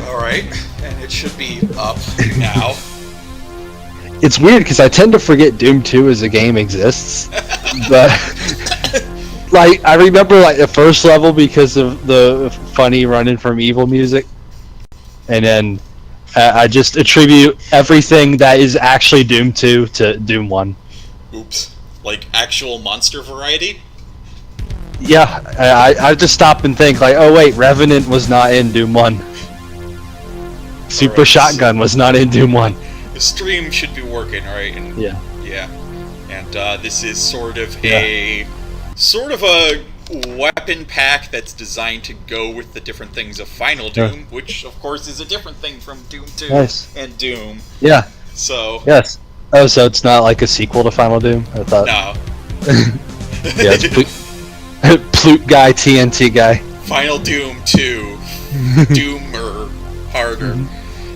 Alright, and it should be up now. It's weird because I tend to forget Doom 2 as a game exists, but like I remember like the first level because of the funny running from evil music, and then I just attribute everything that is actually Doom 2 to Doom 1. Oops. Like actual monster variety? Yeah, I just stop and think like, oh wait, Revenant was not in Doom 1. Super Shotgun was not in Doom 1. The stream should be working, right? And, yeah. Yeah. And this is sort of a weapon pack that's designed to go with the different things of Final Doom, which of course is a different thing from Doom 2 and Doom. Yeah. So. Yes. Oh, so it's not like a sequel to Final Doom? I thought. No. Yeah, it's Plute guy, TNT guy. Final Doom 2. Doomer. Harder.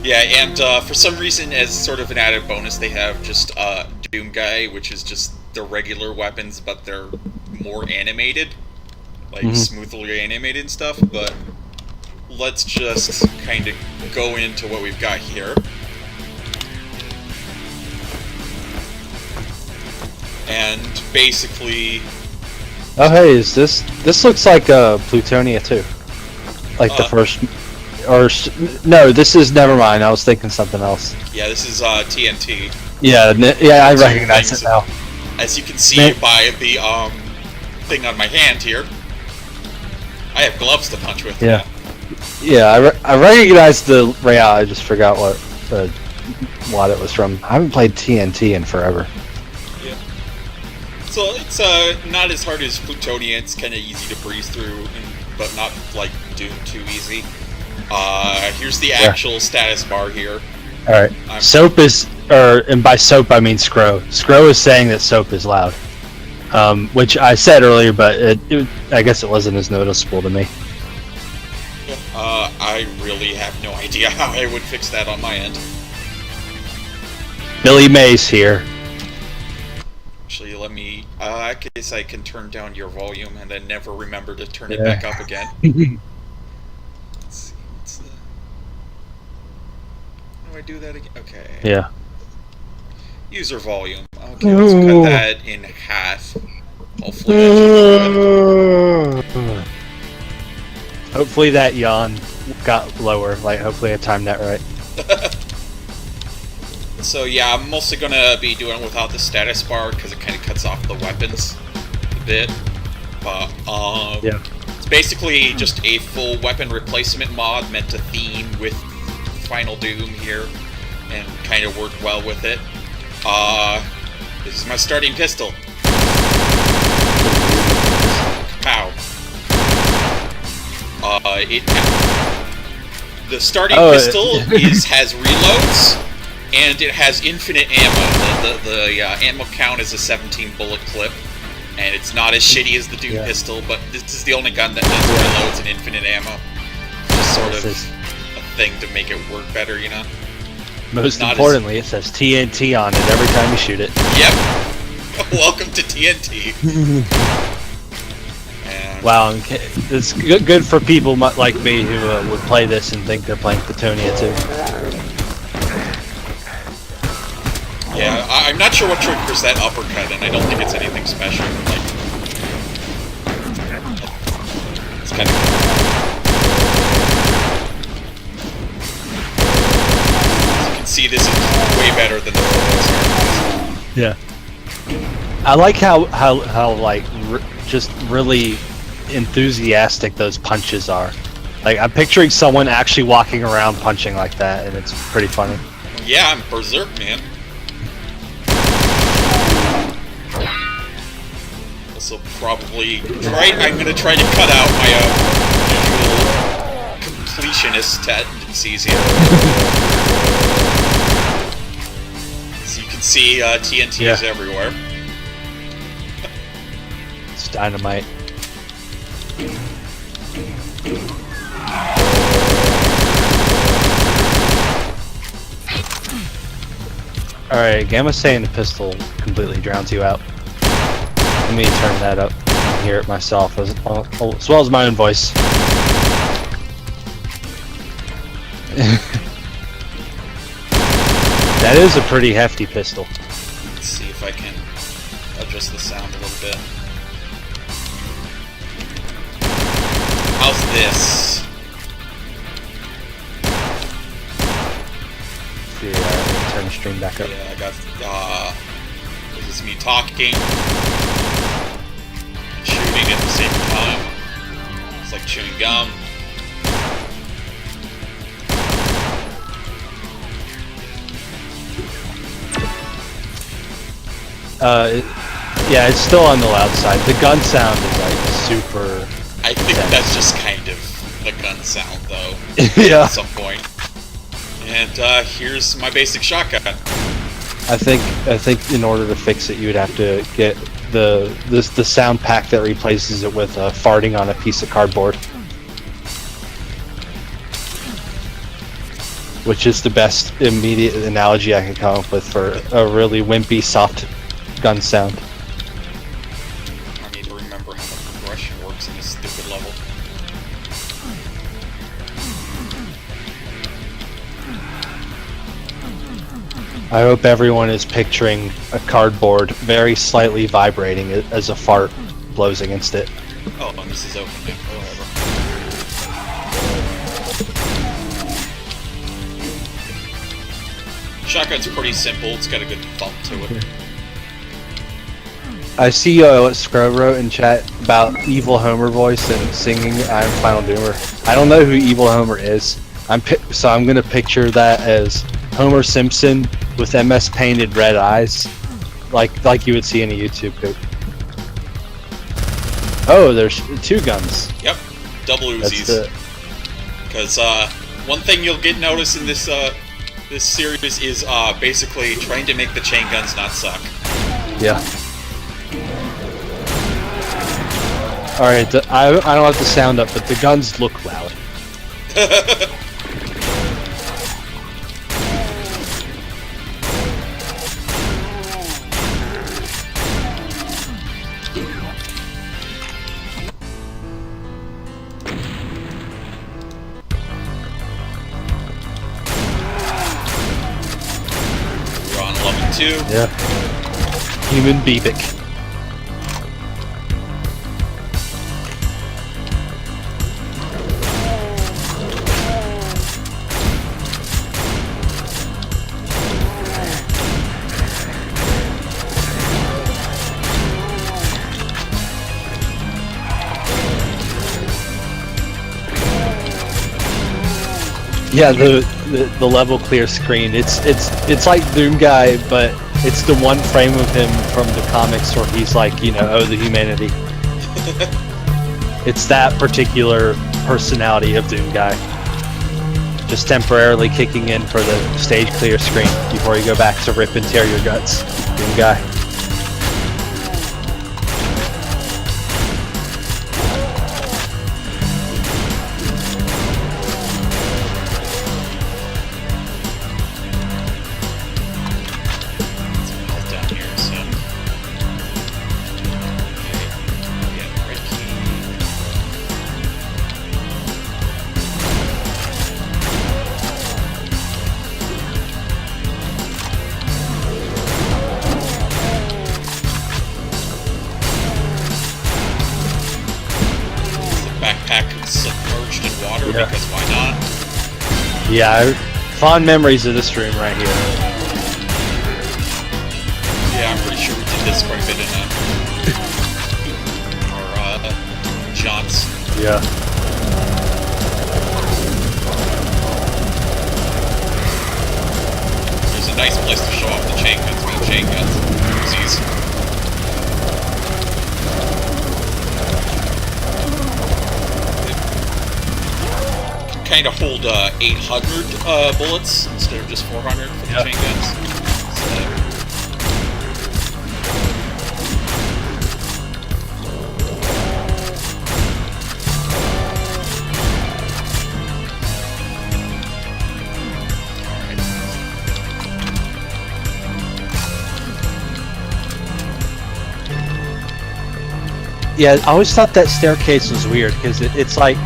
Yeah, and for some reason, as sort of an added bonus, they have just Doom Guy, which is just the regular weapons, but they're more animated. Like, smoothly animated and stuff, but let's just kind of go into what we've got here. And basically... Oh hey, is this looks like Plutonia too. Like the first... Or no, this is never mind. I was thinking something else. Yeah, this is TNT. Yeah, yeah, I recognize it now. As you can see by the thing on my hand here, I have gloves to punch with. Yeah, yeah, I recognize the layout. I just forgot what it was from. I haven't played TNT in forever. Yeah. So it's not as hard as Plutonia. It's kind of easy to breeze through, but not like Doom too easy. Here's the actual status bar here. Alright. Soap is, and by soap I mean Scro. Scro is saying that soap is loud. Which I said earlier, but I guess it wasn't as noticeable to me. I really have no idea how I would fix that on my end. Billy Mays here. Actually, let me, I guess I can turn down your volume and then never remember to turn it back up again. I do that again? Okay. Yeah. User volume. Okay, let's cut that in half. Hopefully that should be good. Hopefully that yawn got lower. Like, hopefully I timed that right. So yeah, I'm mostly gonna be doing it without the status bar because it kind of cuts off the weapons a bit. Yeah. It's basically just a full weapon replacement mod meant to theme with Final Doom here and kind of work well with it. This is my starting pistol. Pow. The starting pistol has reloads and it has infinite ammo. The ammo count is a 17 bullet clip, and it's not as shitty as the Doom pistol, but this is the only gun that does reloads and infinite ammo. Just sort of thing to make it work better, you know? Most importantly, it says TNT on it every time you shoot it. Yep. Welcome to TNT. Wow, it's good for people like me who would play this and think they're playing Plutonia too. Yeah, I'm not sure what triggers that uppercut, and I don't think it's anything special. Like, it's kind of... See, this is way better than the first. Yeah. I like how like just really enthusiastic those punches are. Like I'm picturing someone actually walking around punching like that, and it's pretty funny. Yeah, I'm berserk, man. Also, probably I'm gonna try to cut out my usual completionist tendencies here. See, TNT is everywhere. It's dynamite. Alright, Gamma's saying the pistol completely drowns you out. Let me turn that up and hear it myself as well as my own voice. That is a pretty hefty pistol. Let's see if I can adjust the sound a little bit. How's this? Yeah, turn the stream back up. Yeah, I got, this is me talking and shooting at the same time. It's like chewing gum. Yeah, it's still on the loud side. The gun sound is like super. I think that's just kind of the gun sound, though. Yeah. At some point. And here's my basic shotgun. I think in order to fix it, you would have to get the sound pack that replaces it with farting on a piece of cardboard, which is the best immediate analogy I can come up with for a really wimpy, soft gun sound. I need to remember how the progression works in this stupid level. I hope everyone is picturing a cardboard very slightly vibrating as a fart blows against it. Oh, and this is open now. Whatever. Shotgun's pretty simple. It's got a good thump to it. I see what Scrub wrote in chat about Evil Homer voice and singing "I'm Final Doomer." I don't know who Evil Homer is. So I'm gonna picture that as Homer Simpson with MS painted red eyes, like you would see in a YouTube clip. Oh, there's 2 guns. Yep, double Uzis. Because one thing you'll get notice in this this series is basically trying to make the chain guns not suck. Yeah. All right, I don't have the sound up, but the guns look loud. We're on level 2. Yeah. Human Beebic. Yeah, the level clear screen. It's like Doom Guy, but it's the one frame of him from the comics where he's like, oh, the humanity. It's that particular personality of Doom Guy. Just temporarily kicking in for the stage clear screen before you go back to rip and tear your guts. Doom Guy. Submerged in water, because why not? Yeah, fond memories of this room right here. Yeah, I'm pretty sure we did this quite a bit in our jaunts. Yeah. There's a nice place to show off the chain guns, man. Chain guns. Uzis. Kind of hold 800 bullets instead of just 400 for the chain guns. Yeah, I always thought that staircase was weird because it's like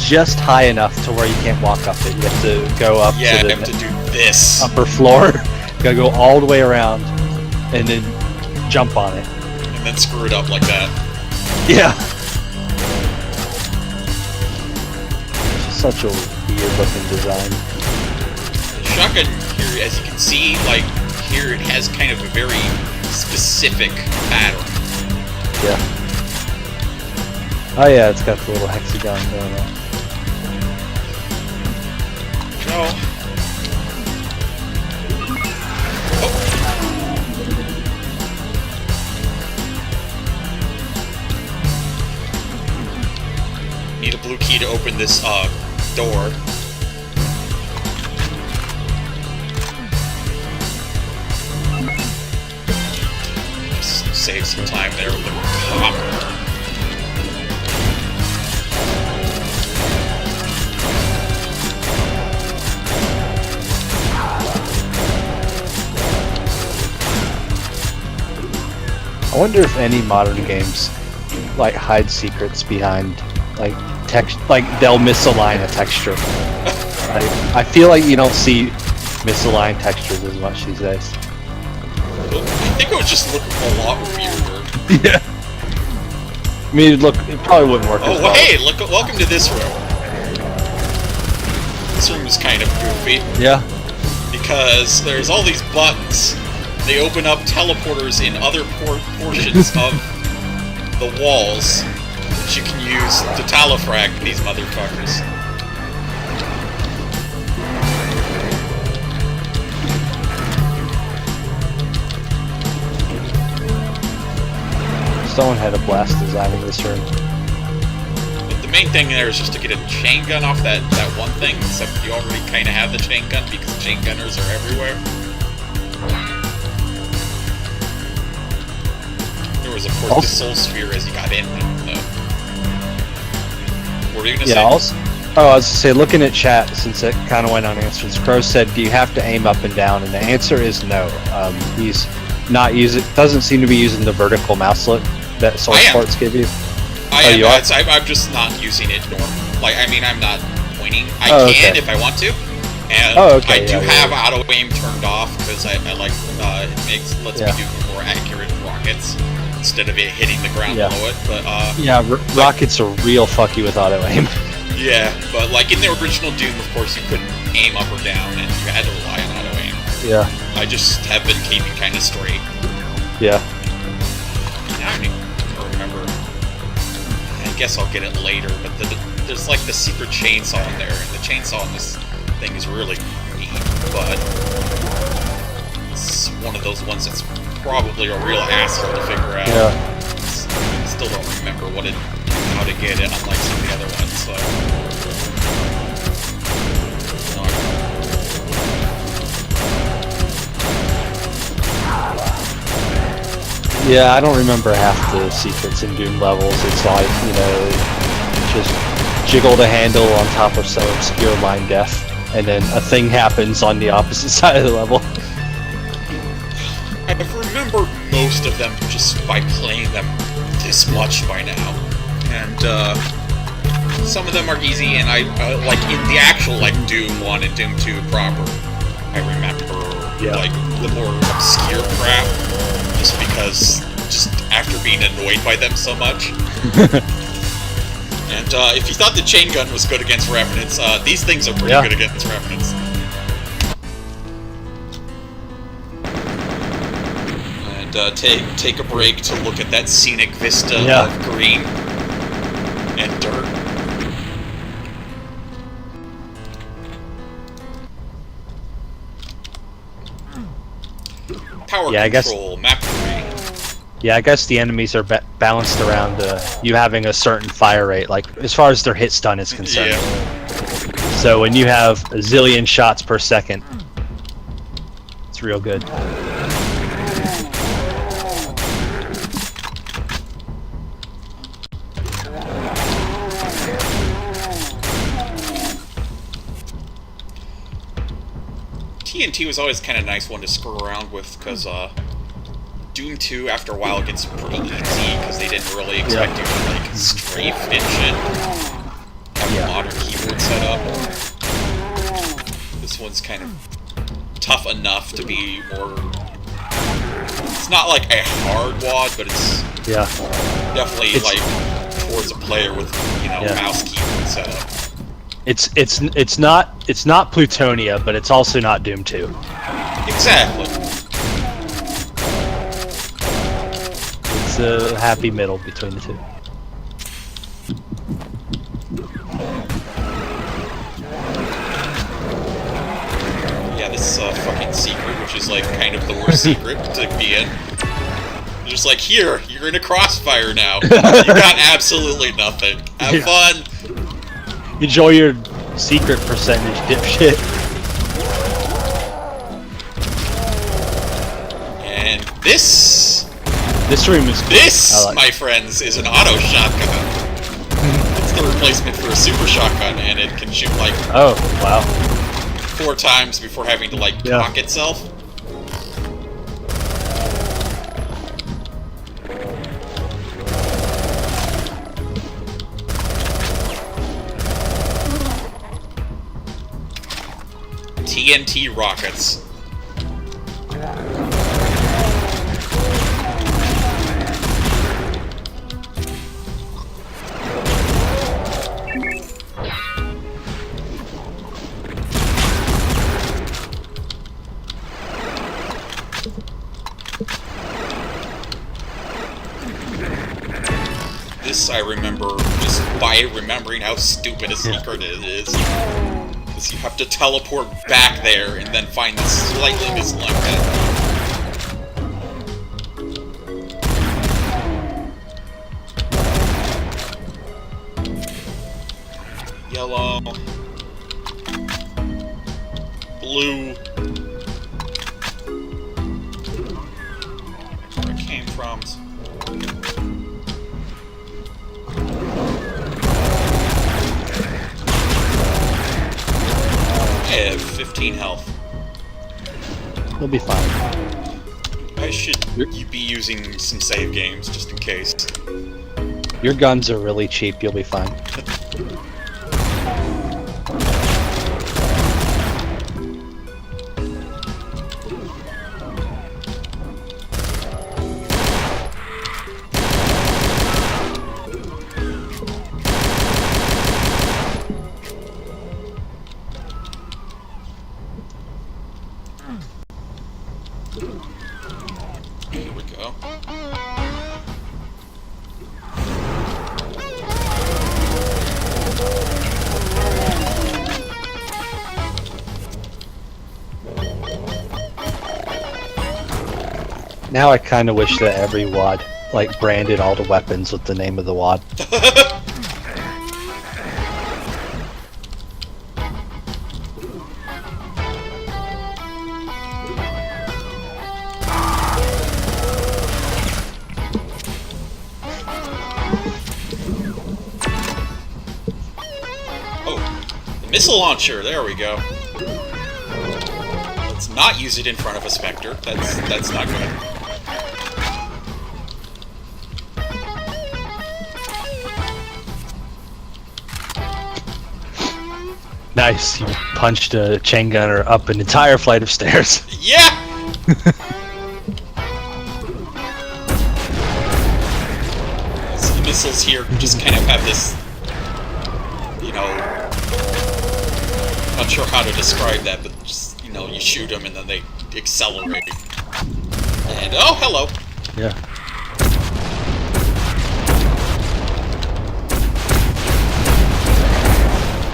just high enough to where you can't walk up it. You have to go up Yeah, to I have to do this. upper floor. You gotta go all the way around and then jump on it. And then screw it up like that. Yeah. Such a weird looking design. The shotgun here, as you can see, like here, it has kind of a very specific pattern. Yeah. Oh yeah, it's got the little hexagon going on. No. Oh. Need a blue key to open this door. Just save some time there with the cop. I wonder if any modern games like hide secrets behind like text, like they'll misalign a texture. I feel like you don't see misaligned textures as much these days. I think it would just look a lot weirder. Yeah. I mean, it probably wouldn't work. Oh, as well. Hey, look! Welcome to this room. This room is kind of goofy. Yeah. Because there's all these buttons. They open up teleporters in other portions of the walls that you can use to talifrag these motherfuckers. Someone had a blast designing this room. But the main thing there is just to get a chain gun off that one thing, except you already kind of have the chain gun because chain gunners are everywhere. There was, of course, the soul sphere as you got in there, though. What were you going to say? I was going to say, looking at chat, since it kind of went unanswered, Crow said, do you have to aim up and down? And the answer is no. He's not using, doesn't seem to be using the vertical mouselet that source ports give you. I'm just not using it normal. Like, I mean, I'm not pointing. I can if I want to. And I do have auto aim turned off because I like it lets me do more accurate rockets instead of it hitting the ground below it. But rockets are real fucky with auto aim. Yeah, but like in the original Doom, of course, you couldn't aim up or down, and you had to rely on auto aim. Yeah. I just have been keeping kind of straight. Yeah. Now I don't remember. I guess I'll get it later, but there's like the secret chainsaw in there, and the chainsaw in this thing is really neat, but it's one of those ones that's probably a real asshole to figure out. Yeah. I still don't remember how to get it, unlike some of the other ones, so... Yeah, I don't remember half the secrets in Doom levels. It's like, just jiggle the handle on top of some obscure line death, and then a thing happens on the opposite side of the level. I've remembered most of them just by playing them this much by now. And, some of them are easy, and I, like, in the actual, like, Doom 1 and Doom 2 proper, I remember, like, the more obscure crap, just because, after being annoyed by them so much. And, if you thought the chain gun was good against Revenants, these things are pretty good against Revenants. And, take a break to look at that scenic vista of green and dirt. Power control, map 3. Yeah, I guess the enemies are balanced around you having a certain fire rate, like as far as their hit stun is concerned. Yeah. So when you have a zillion shots per second, it's real good. TNT was always kind of a nice one to screw around with, because Doom 2, after a while, gets pretty easy, because they didn't really expect you to, like, strafe and shit. Modern keyboard setup. This one's kind of tough enough to be more... It's not like a hard WAD, but it's definitely like towards a player with, you know, mouse keyboard setup. It's not Plutonia, but it's also not Doom 2. Exactly. It's a happy middle between the two. Yeah, this fucking secret, which is like kind of the worst secret to be in. Just like, here, you're in a crossfire now. You got absolutely nothing. Have fun. Enjoy your secret percentage, dipshit. And this room is cool. This, my friends, is an auto shotgun. It's the replacement for a super shotgun, and it can shoot like 4 times before having to like cock itself. TNT rockets. This I remember just by remembering how stupid a secret it is. Because you have to teleport back there and then find the slightly misselected. Yellow. Blue. Where it came from. I have 15 health. You'll be fine. I should be using some save games just in case. Your guns are really cheap, you'll be fine. Here we go. Now I kind of wish that every WAD like branded all the weapons with the name of the WAD. Missile launcher, there we go. Let's not use it in front of a Spectre. That's not good. Nice, you punched a chain gunner up an entire flight of stairs. Yeah! So the missiles here just kind of have this, you know, not sure how to describe that, but just, you know, you shoot them and then they accelerate. And, oh, hello! Yeah.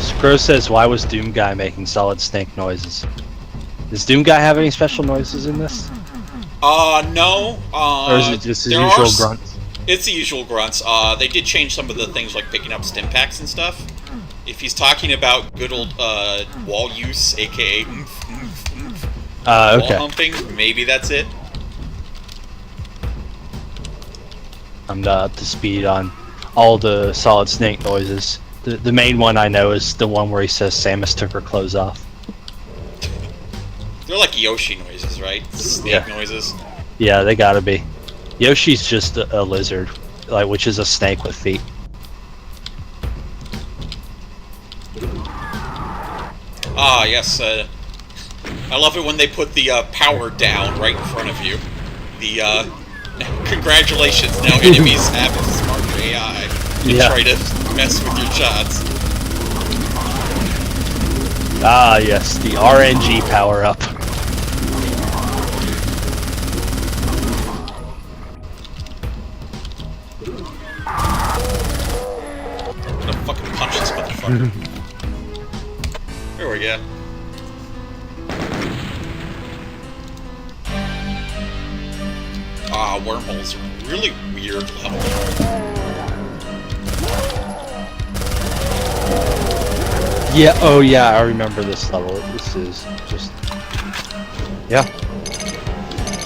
Scro says, why was Doom Guy making Solid Snake noises? Does Doom Guy have any special noises in this? No. Or is it just his usual grunts? It's the usual grunts. They did change some of the things like picking up stim packs and stuff. If he's talking about good old wall use, aka wall humping, maybe that's it. I'm not up to speed on all the Solid Snake noises. The main one I know is the one where he says Samus took her clothes off. They're like Yoshi noises, right? Snake noises. Yeah, they gotta be. Yoshi's just a lizard, like which is a snake with feet. Ah, yes. I love it when they put the power down right in front of you. The congratulations, now enemies have a smart AI and try to mess with your shots. Ah, yes, the RNG power-up. I'm gonna fucking punch this motherfucker. There we go. Ah, wormholes are a really weird level. Yeah, oh yeah, I remember this level. This is just... Yeah.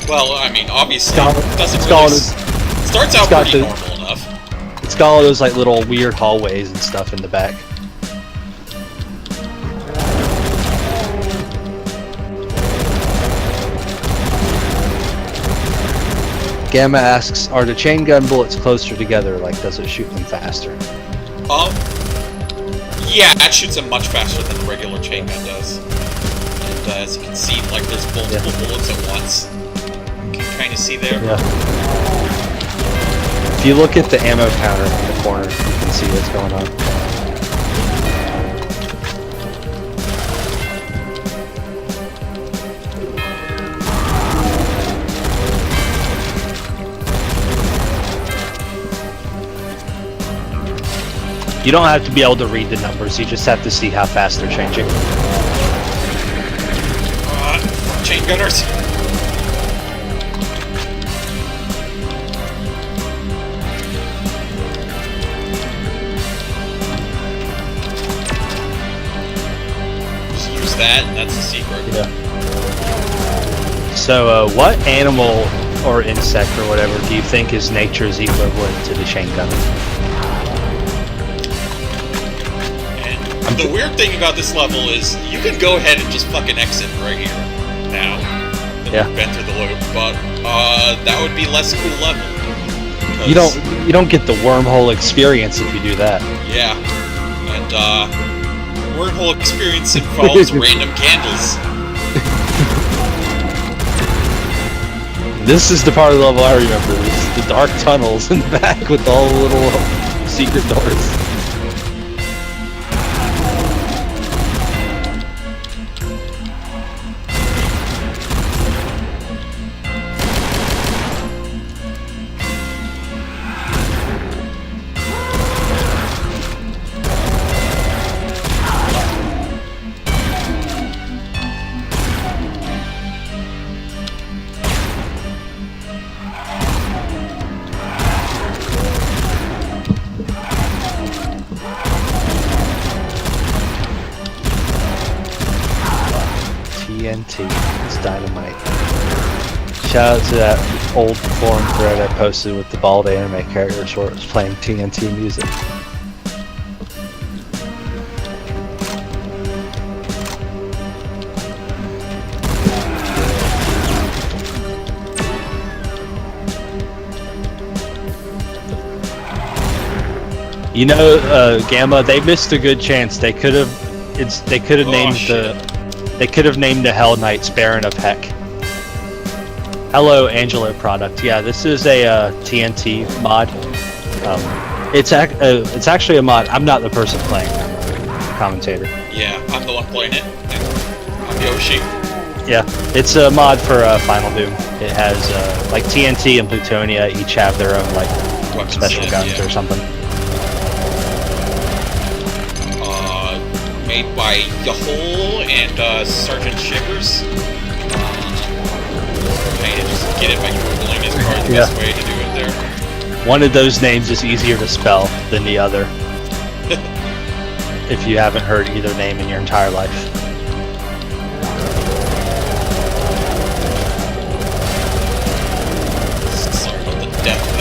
Well, I mean, obviously, got- it doesn't it's really... got- starts out got pretty the- normal enough. It's got all those like little weird hallways and stuff in the back. Gamma asks, are the chain gun bullets closer together? Like, does it shoot them faster? Yeah, that shoots them much faster than the regular chain gun does. And as you can see, like, there's multiple bullets at once. You can kind of see there. Yeah. If you look at the ammo counter in the corner, you can see what's going on. You don't have to be able to read the numbers, you just have to see how fast they're changing. Chain gunners. Just use that, and that's the secret. Yeah. So, what animal or insect or whatever do you think is nature's equivalent to the chain gun? The weird thing about this level is you can go ahead and just fucking exit right here now. Yeah. You've been through the loop, but that would be less cool level. You don't get the wormhole experience if you do that. Yeah, and wormhole experience involves random candles. This is the part of the level I remember. This is the dark tunnels in the back with all the little secret doors. TNT. It's dynamite. Shout out to that old forum thread I posted with the bald anime characters where it was playing TNT music. You know, Gamma, they missed a good chance. They could have named the Hell Knights Baron of Heck. Hello, Angelo product. Yeah, this is a TNT mod. It's actually a mod. I'm not the person playing. I'm a commentator. Yeah, I'm the one playing it. I'm Yoshi. Yeah, it's a mod for Final Doom. It has like TNT and Plutonia each have their own like Weapons special set, guns yeah. or something. Made by Yholl and Sergeant Shivers. Kind of just get it by Googling is probably the best way to do it there. One of those names is easier to spell than the other. If you haven't heard either name in your entire life. Sorry about the death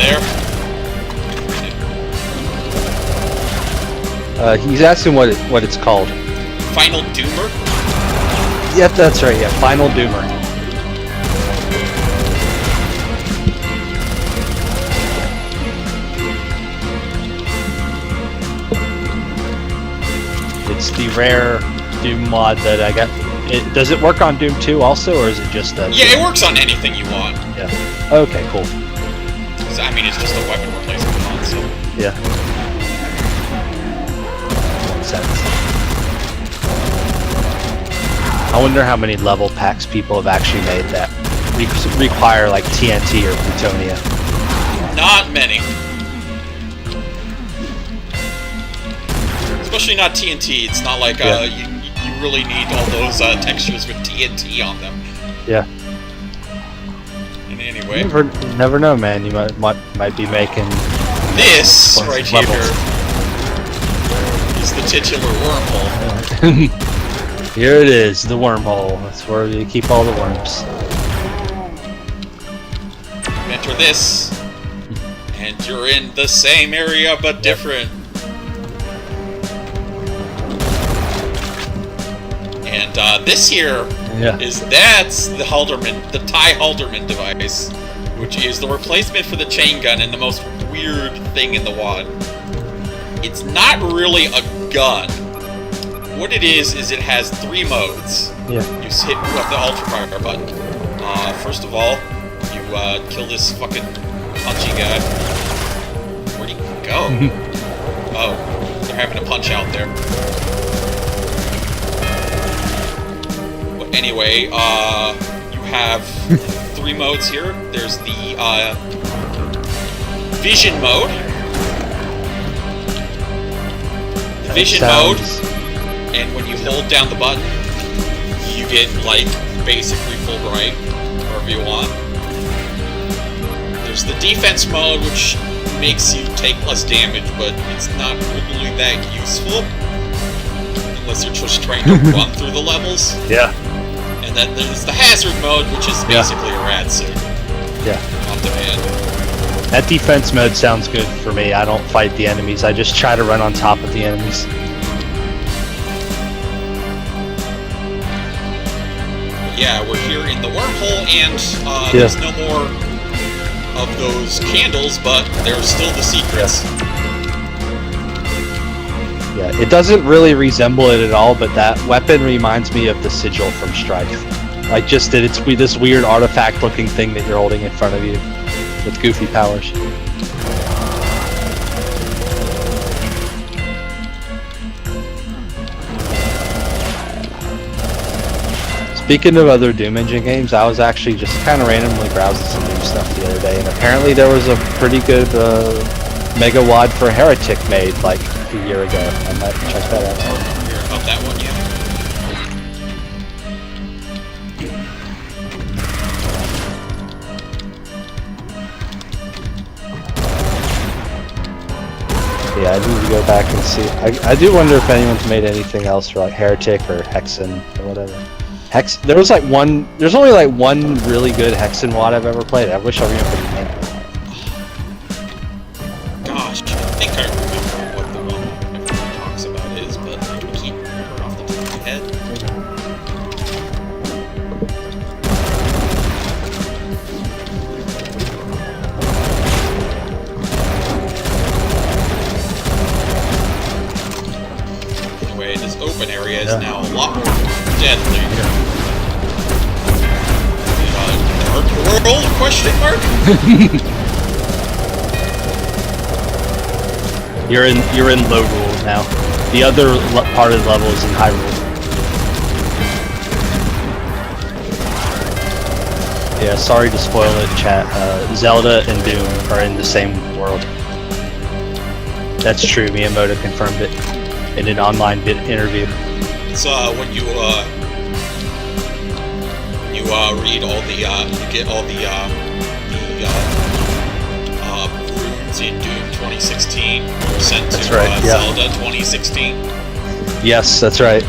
there. He's asking what it's called. Final Doomer? Yep, that's right. Yeah, Final Doomer. It's the rare Doom mod that I got. Does it work on Doom 2 also, or is it just a... Yeah, it works on anything you want. Yeah. Okay, cool. I mean, it's just a weapon replacement mod, so... Yeah. Makes sense. I wonder how many level packs people have actually made that require, like, TNT or Plutonia. Not many. Especially not TNT. It's not like you really need all those textures with TNT on them. Yeah. And anyway, never know, man. You might be making this right here levels. Is the titular wormhole. Here it is, the wormhole. That's where you keep all the worms. Enter this, and you're in the same area but different. And this here that's the Halderman, the Ty Halderman device, which is the replacement for the chain gun and the most weird thing in the wad. It's not really a gun. What it is it has 3 modes. Yeah. You hit the ultra fire button. First of all, you kill this fucking punchy guy. Where'd he go? Oh, they're having a punch out there. Anyway, you have 3 modes here. There's the vision mode. The vision mode, and when you hold down the button, you get, like, basically full bright, wherever you want. There's the defense mode, which makes you take less damage, but it's not really that useful. Unless you're just trying to run through the levels. Yeah. And then there's the hazard mode, which is basically a rad suit. Yeah. On demand. That defense mode sounds good for me. I don't fight the enemies. I just try to run on top of the enemies. Yeah, we're here in the wormhole, and there's no more of those candles, but there's still the secrets. Yeah, it doesn't really resemble it at all, but that weapon reminds me of the sigil from Strife. Like, just that it's this weird artifact-looking thing that you're holding in front of you with goofy powers. Speaking of other Doom Engine games, I was actually just kind of randomly browsing some Doom stuff the other day, and apparently there was a pretty good Mega Wad for Heretic made, like, a year ago. I might check that out. I don't hear about that one yet. Yeah, I need to go back and see. I do wonder if anyone's made anything else for, like, Heretic or Hexen or whatever. There's only like one really good Hexen Wad I've ever played. I wish I remember the name. Gosh, I think I remember what the one everyone talks about is, but I keep remembering off the top of my head. Anyway, this open area is now a lot more deadly. World? Question mark? You're in low rule now. The other part of the level is in high rule. Yeah, sorry to spoil it, chat. Zelda and Doom are in the same world. That's true. Miyamoto confirmed it in an online interview. It's when you read all the you get all the runes in Doom 2016 were sent to Zelda 2016. Yes, that's right.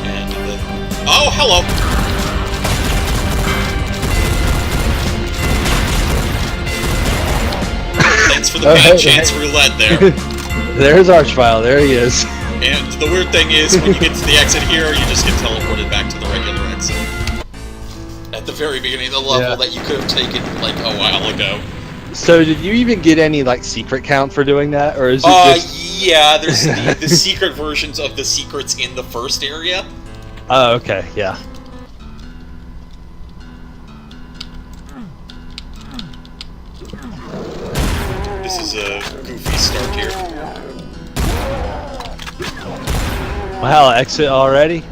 And oh, hello. Thanks for the bad chance roulette there. There's Archvile, there he is. And the weird thing is, when you get to the exit here, you just get teleported back to the regular exit. the very beginning of the level Yeah. that you could have taken like a while ago. So did you even get any like secret count for doing that, or is it just? Yeah, there's the secret versions of the secrets in the first area. Oh, okay, yeah. This is a goofy start here. Wow, exit already?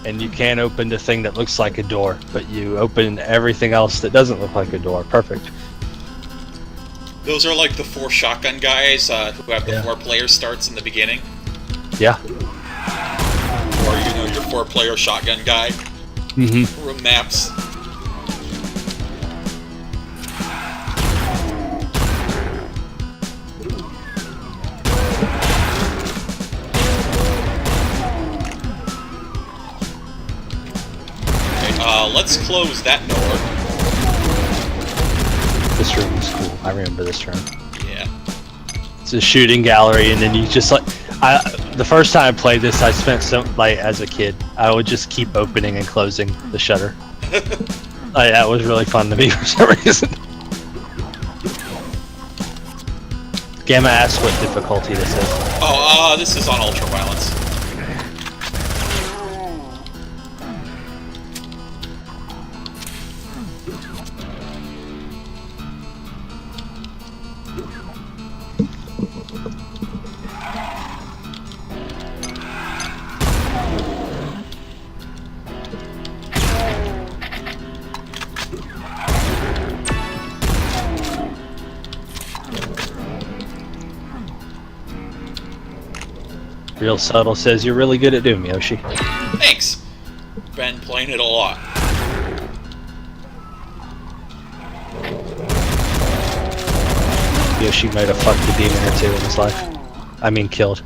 And you can't open the thing that looks like a door, but you open everything else that doesn't look like a door. Perfect. Those are like the 4 shotgun guys who have the Yeah. 4-player starts in the beginning. Yeah. Or, you know, your 4-player shotgun guy. Mm-hmm. Room maps. Okay, let's close that door. This room is cool. I remember this room. Yeah. It's a shooting gallery, and then you just like, the first time I played this, I spent like as a kid, I would just keep opening and closing the shutter. That was really fun to me for some reason. Gamma asks what difficulty this is. Oh, this is on ultra violence. Real Subtle says you're really good at Doom, Yoshi. Thanks. Been playing it a lot. Yoshi might have fucked a demon or two in his life. I mean, killed.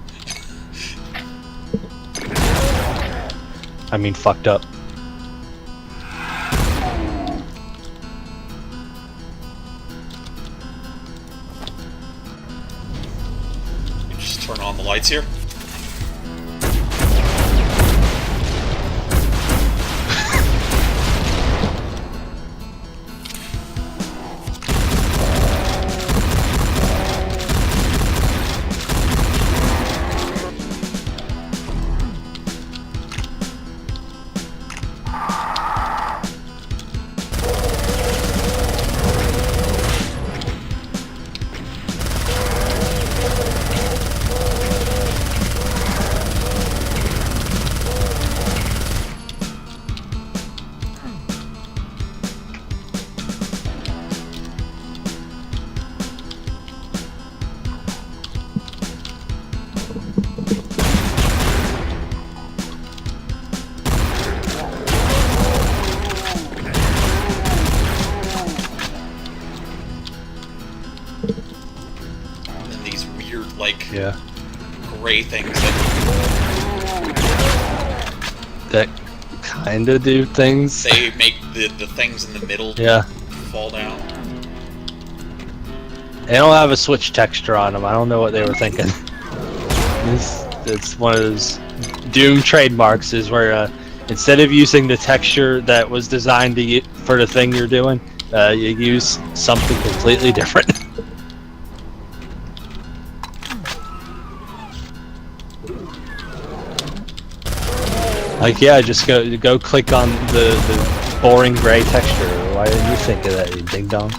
I mean, fucked up. Just turn on the lights here. Like Yeah. gray things That kind of do things. they make the things in the middle Yeah. fall down. They don't have a switch texture on them. I don't know what they were thinking. It's one of those Doom trademarks, is where instead of using the texture that was designed for the thing you're doing, you use something completely different. Like, yeah, just go click on the boring gray texture. Why didn't you think of that, you ding dong?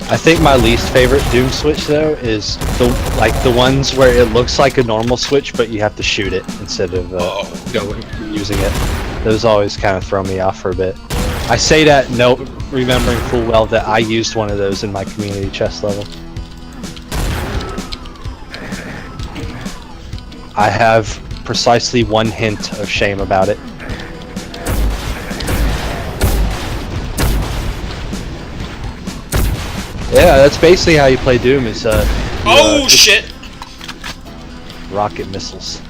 I think my least favorite Doom switch though is the ones where it looks like a normal switch, but you have to shoot it instead of using it. Those always kind of throw me off for a bit. I say that remembering full well that I used one of those in my community chest level. I have precisely one hint of shame about it. Yeah, that's basically how you play Doom. Is oh shit! Rocket missiles.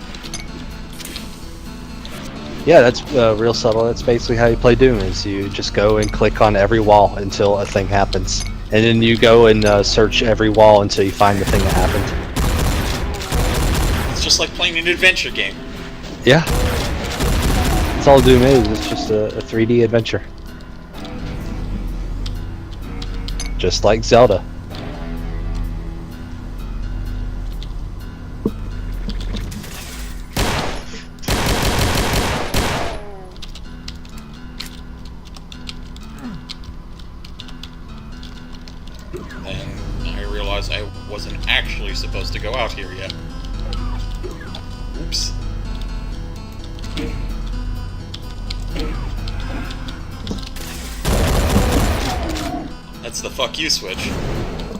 Yeah, that's real subtle. That's basically how you play Doom. Is you just go and click on every wall until a thing happens, and then you go and search every wall until you find the thing that happened. It's just like playing an adventure game. Yeah, that's all Doom is. It's just a 3D adventure. Just like Zelda. Then I realized I wasn't actually supposed to go out here yet. Oops. That's the fuck you switch.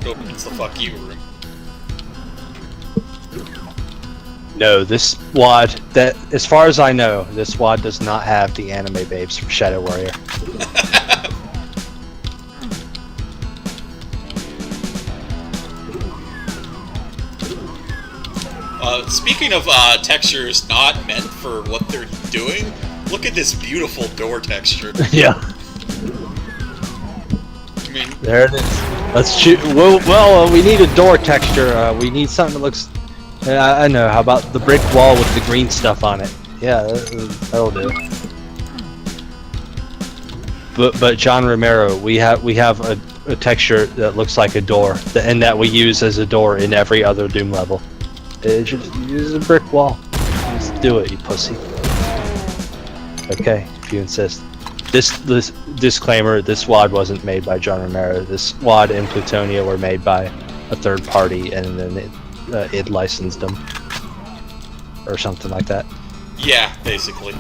It's the fuck you room. No, this WAD, that as far as I know, this WAD does not have the anime babes from Shadow Warrior. Speaking of textures not meant for what they're doing, look at this beautiful door texture. Yeah. I mean, There it is. Let's shoot. Well, we need a door texture. We need something that looks. I know. How about the brick wall with the green stuff on it? Yeah, that'll do. But John Romero, we have a texture that looks like a door, and that we use as a door in every other Doom level. It just use a brick wall. Just do it, you pussy. Okay, if you insist. This disclaimer: this WAD wasn't made by John Romero. This WAD and Plutonia were made by a third party, and then it licensed them, or something like that. yeah, basically.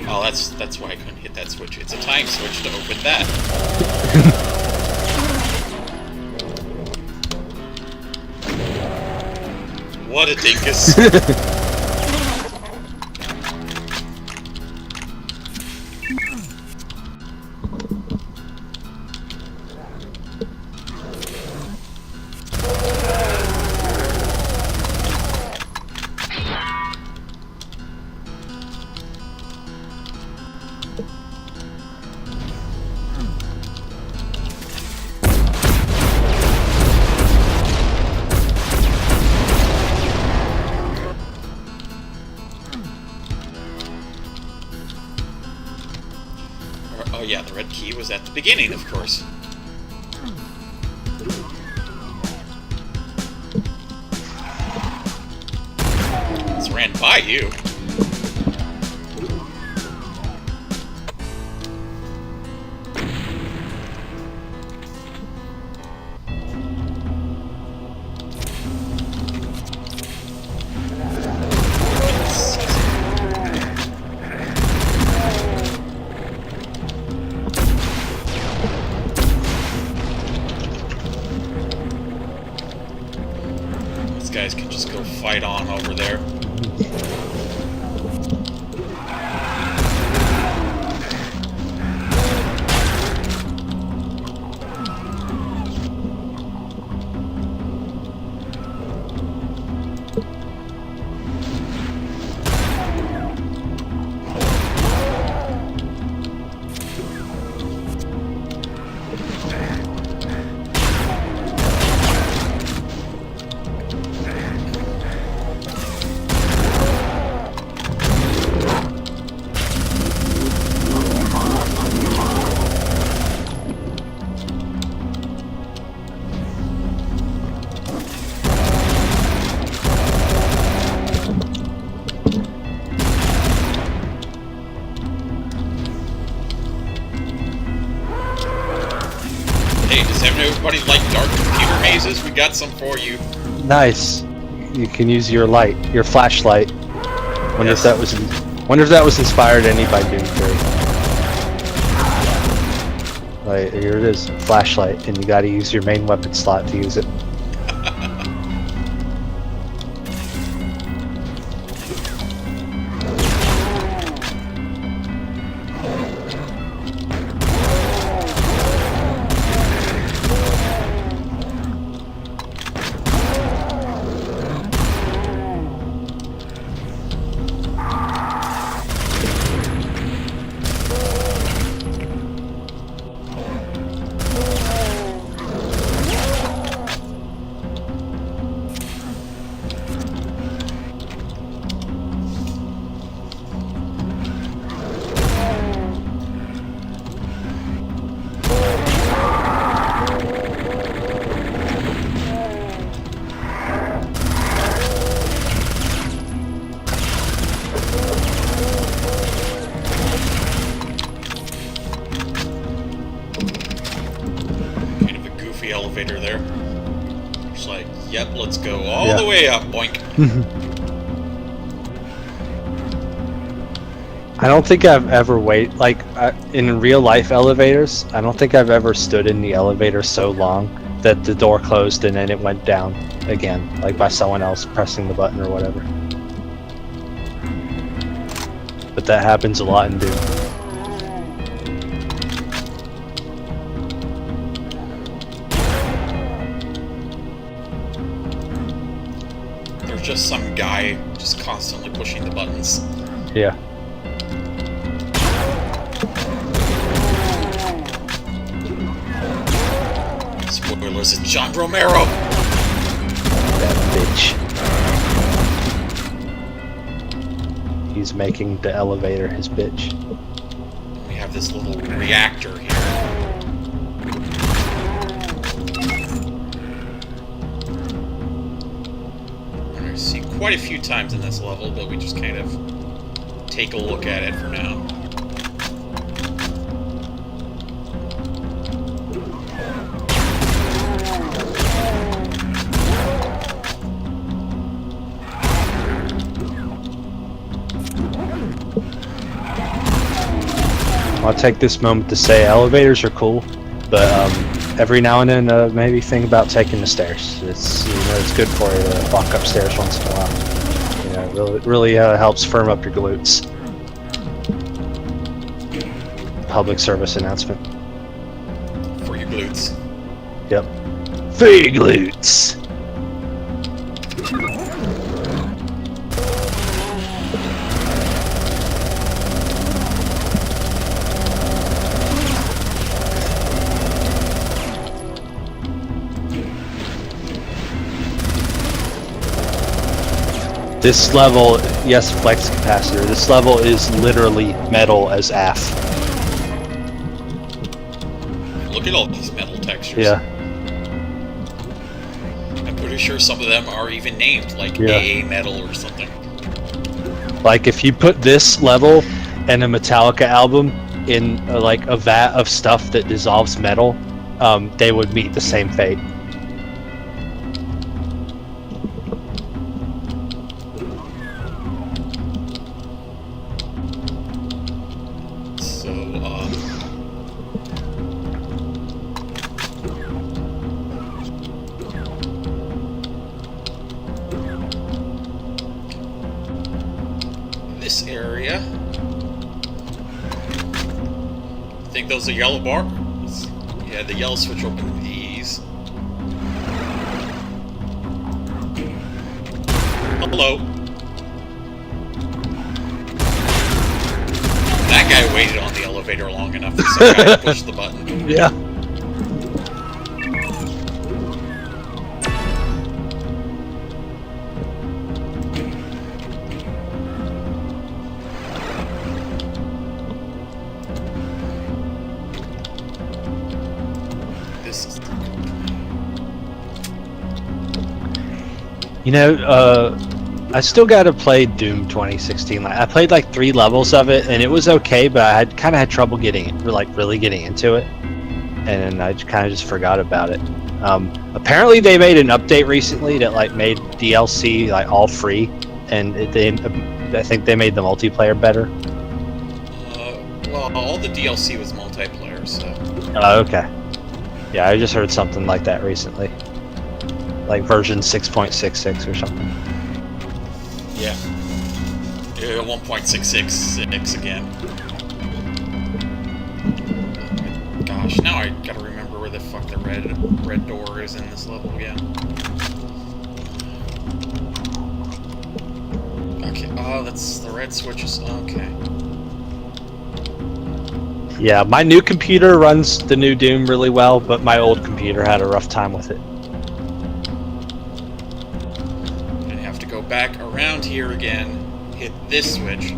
Oh, that's why I couldn't hit that switch. It's a time switch to open that. What a dingus. Oh yeah, the red key was at the beginning, of course. It's ran by you. These guys can just go fight on over there. Hey, does everybody like dark computer mazes? We got some for you. Nice. You can use your light, your flashlight. Wonder if that was inspired any by Doom 3. Like, here it is, a flashlight, and you gotta use your main weapon slot to use it. Elevator there. It's like, yep, let's go all the way up, boink. I don't think I've ever in real life elevators, I don't think I've ever stood in the elevator so long that the door closed and then it went down again, like by someone else pressing the button or whatever. But that happens a lot in Doom. Just some guy just constantly pushing the buttons. Yeah. Spoilers, it's John Romero! That bitch. He's making the elevator his bitch. We have this little reactor here. Quite a few times in this level, but we just kind of take a look at it for now. I'll take this moment to say elevators are cool, but every now and then maybe think about taking the stairs. It's it's good for you to walk upstairs once in a while. It really helps firm up your glutes. Public service announcement. For your glutes. Yep. For your glutes. This level, yes, flex capacitor. This level is literally metal as F. Look at all these metal textures. Yeah. I'm pretty sure some of them are even named, like AA metal or something. Like if you put this level and a Metallica album in like a vat of stuff that dissolves metal, they would meet the same fate. This area. I think those are yellow bars. Yeah, the yellow switch open these. Hello. That guy waited on the elevator long enough for some guy to push the button. Yeah. You know, I still gotta play Doom 2016. Like, I played like 3 levels of it, and it was okay, but I kind of had trouble really getting into it, and I kind of just forgot about it. Apparently, they made an update recently that like made DLC like all free, and I think they made the multiplayer better. Well, all the DLC was multiplayer, so. Oh, okay. Yeah, I just heard something like that recently. Like version 6.66 or something. Yeah. 1.666 again. Gosh, now I gotta remember where the fuck the red door is in this level again. Okay, oh, that's the red switches. Okay. Yeah, my new computer runs the new Doom really well, but my old computer had a rough time with it. I have to go back around here again, hit this switch.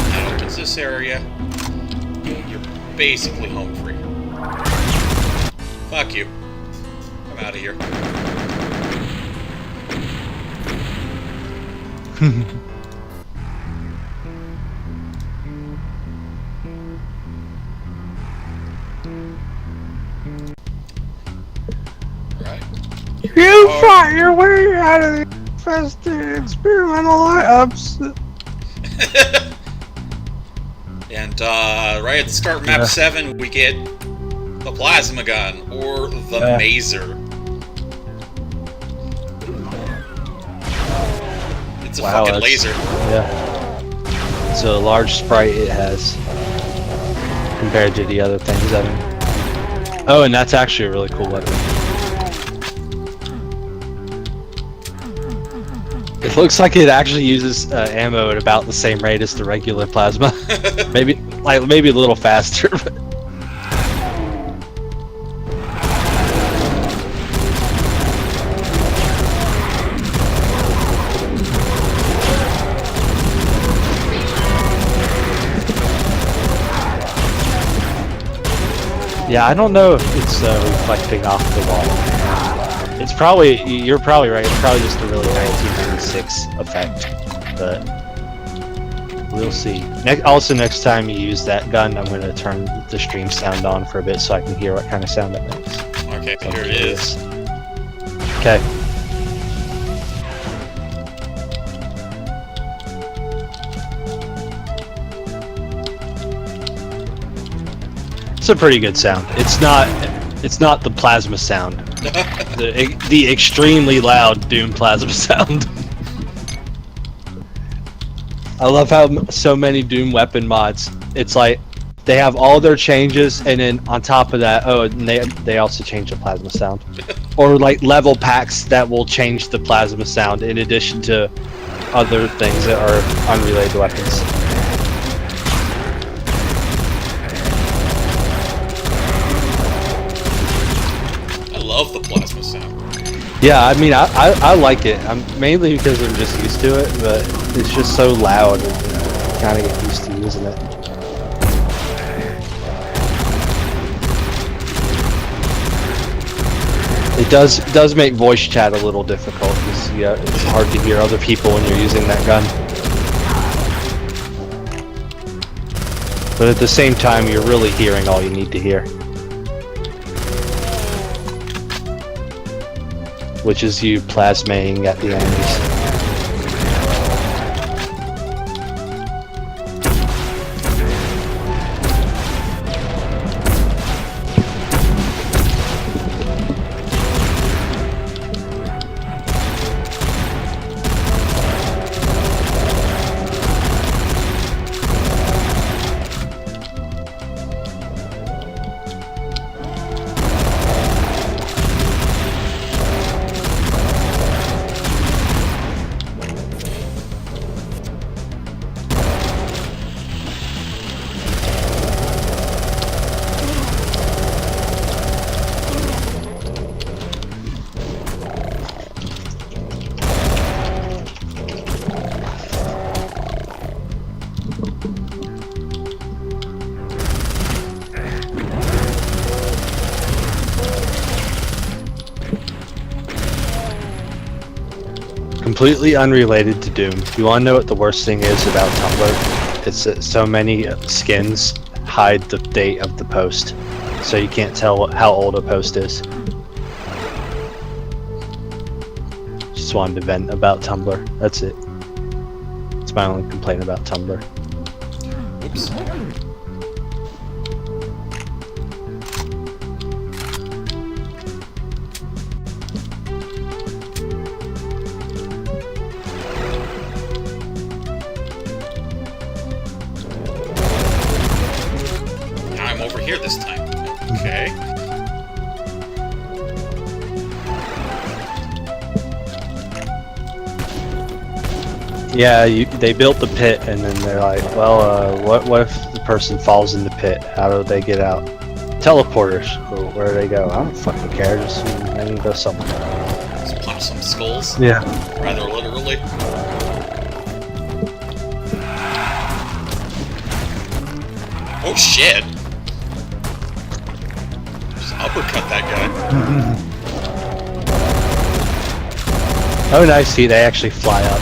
That opens this area. You're basically home free. Fuck you. I'm out of here. Right. You fought your way out of the infested experimental labs. And right at the start of map 7, we get the plasma gun, or the mazer. It's a fucking laser. Yeah. It's a large sprite it has, compared to the other things. I mean. Oh, and that's actually a really cool weapon. It looks like it actually uses ammo at about the same rate as the regular plasma. maybe a little faster. But... Yeah, I don't know if it's reflecting off the wall. It's probably, you're probably right, it's probably just a really 1996 effect, but we'll see. Also, next time you use that gun, I'm going to turn the stream sound on for a bit so I can hear what kind of sound it makes. Okay, so here it is. Okay. It's a pretty good sound. It's not the plasma sound. the extremely loud Doom plasma sound. I love how so many Doom weapon mods, it's like they have all their changes, and then on top of that, oh, and they also change the plasma sound. Or like level packs that will change the plasma sound in addition to other things that are unrelated weapons. Love the plasma sound. Yeah, I mean, I like it. Mainly because I'm just used to it, but it's just so loud. And kind of get used to using it. It does make voice chat a little difficult because yeah, it's hard to hear other people when you're using that gun. But at the same time, you're really hearing all you need to hear. Which is you plasmaing at the enemies. Completely unrelated to Doom. You want to know what the worst thing is about Tumblr? It's that so many skins hide the date of the post, so you can't tell how old a post is. just wanted to vent about Tumblr. That's it. It's my only complaint about Tumblr. Oops. Now I'm over here this time. Okay. Yeah, they built the pit, and then they're like, well, what if the person falls in the pit? How do they get out? Teleporters. Where do they go? I don't fucking care. Just they can go somewhere. Just punch some skulls. Yeah. Rather literally. Oh shit! Just uppercut that guy. Oh, nice. See, they actually fly up.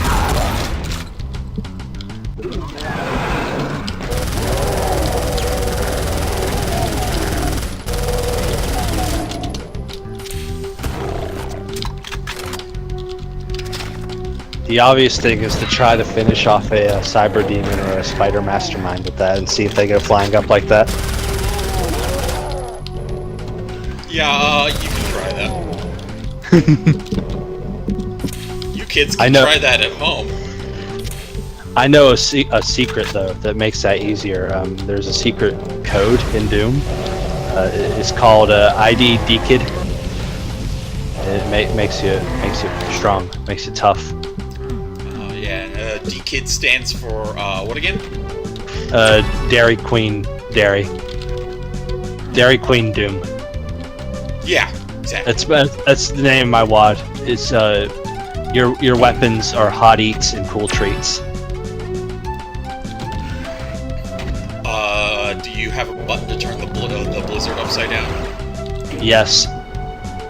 The obvious thing is to try to finish off a cyber demon or a spider mastermind with that and see if they go flying up like that. Yeah, you can try that. You kids can try that at home. I know a secret, though, that makes that easier. There's a secret code in Doom. It's called ID DKID. It makes you strong, makes you tough. DKID stands for, what again? Dairy Queen Dairy Queen Doom. Yeah, exactly. That's the name of my WAD. It's your weapons are hot eats and cool treats. Do you have a button to turn the blizzard upside down? Yes.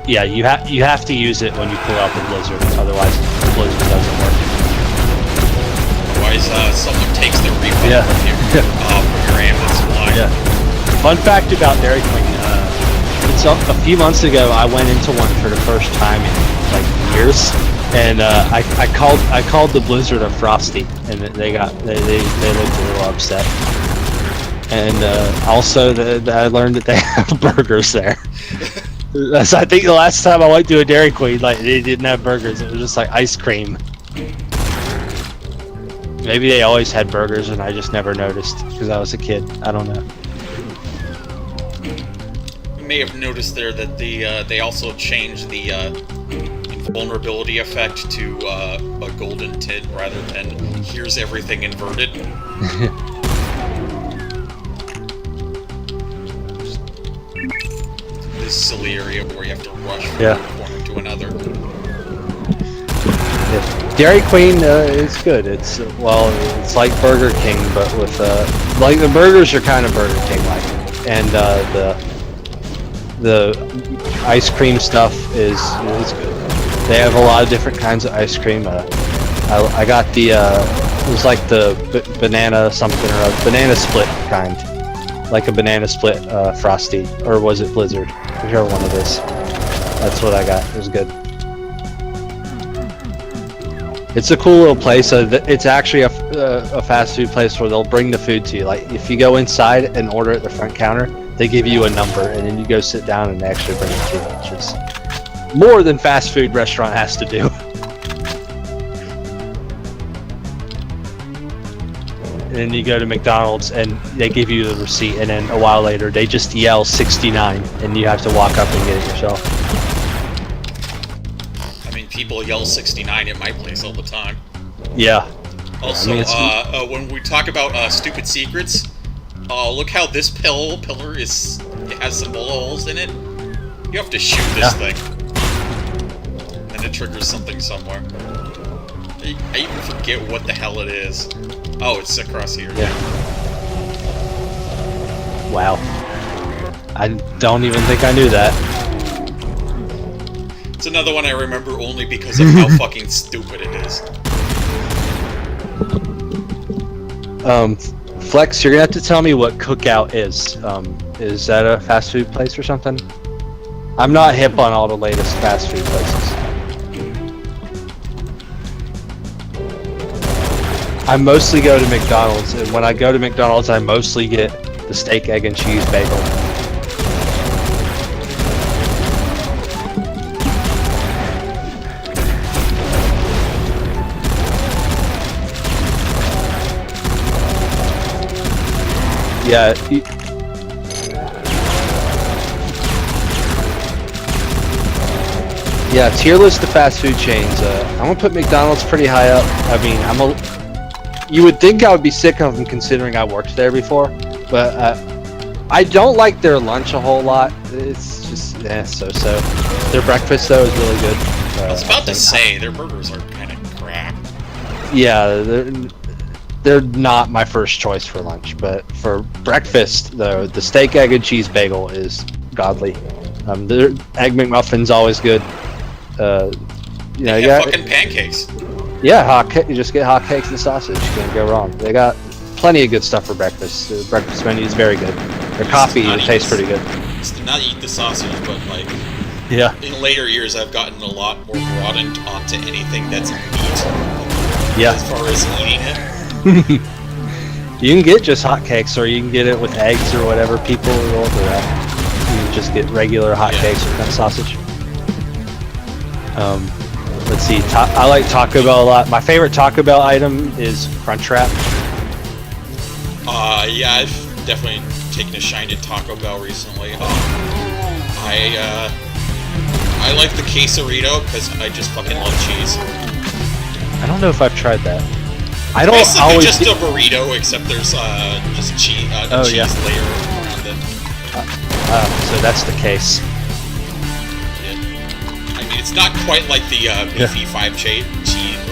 Yeah, you have to use it when you pull out the blizzard, otherwise the blizzard doesn't work. Otherwise, someone takes the refund from your ambulance supply. Yeah. Fun fact about Dairy Queen, it's a few months ago I went into one for the first time in like years, and I called the blizzard a Frosty, and they looked a little upset. And also I learned that they have burgers there. So I think the last time I went to a Dairy Queen, like they didn't have burgers; it was just like ice cream. Maybe they always had burgers and I just never noticed because I was a kid. I don't know. You may have noticed there that they also changed the invulnerability effect to a golden tint rather than here's everything inverted. This silly area where you have to rush from one corner to another. Yeah. Dairy Queen is good. It's like Burger King, but with like the burgers are kind of Burger King like, and the ice cream stuff is good. They have a lot of different kinds of ice cream. I got the it was like the banana something or a banana split kind, like a banana split Frosty, or was it Blizzard? Whichever one it is. That's what I got. It was good. It's a cool little place. It's actually a fast food place where they'll bring the food to you. Like if you go inside and order at the front counter, they give you a number, and then you go sit down and they actually bring it to you, which is more than fast food restaurant has to do. And then you go to McDonald's and they give you the receipt, and then a while later they just yell 69, and you have to walk up and get it yourself. People yell 69 at my place all the time. Yeah. Also, when we talk about stupid secrets, look how this pillar it has some bullet holes in it. You have to shoot this thing, and it triggers something somewhere. I even forget what the hell it is. Oh, it's across here. Yeah. Wow. I don't even think I knew that. It's another one I remember only because of how fucking stupid it is. Flex, you're gonna have to tell me what Cookout is. Is that a fast food place or something? I'm not hip on all the latest fast food places. I mostly go to McDonald's, and when I go to McDonald's, I mostly get the steak, egg, and cheese bagel. Yeah. Yeah, tier list of fast food chains. I'm gonna put McDonald's pretty high up. I mean, you would think I would be sick of them considering I worked there before, but I don't like their lunch a whole lot. It's just so. Their breakfast though is really good. I was about to say their burgers are kind of crap. Yeah, they're not my first choice for lunch, but for breakfast though, the steak, egg, and cheese bagel is godly. Their egg McMuffin's always good. You know, They have fucking pancakes. Yeah, you just get hot cakes and sausage. You can't go wrong. They got plenty of good stuff for breakfast. The breakfast menu is very good. Their coffee tastes pretty good. Just to not eat the sausage, but like, yeah. In later years, I've gotten a lot more broadened onto anything that's meat. Yeah. As far as eating it. You can get just hot cakes, or you can get it with eggs or whatever people roll for that. You can just get regular hot cakes with kind of sausage. Let's see. I like Taco Bell a lot. My favorite Taco Bell item is Crunchwrap. Yeah, I've definitely taken a shine at Taco Bell recently. I like the quesarito because I just fucking love cheese. I don't know if I've tried that. I don't Basically always just a burrito, except there's just cheese layer around it. So that's the case. I mean, it's not quite like the beefy 5 cheese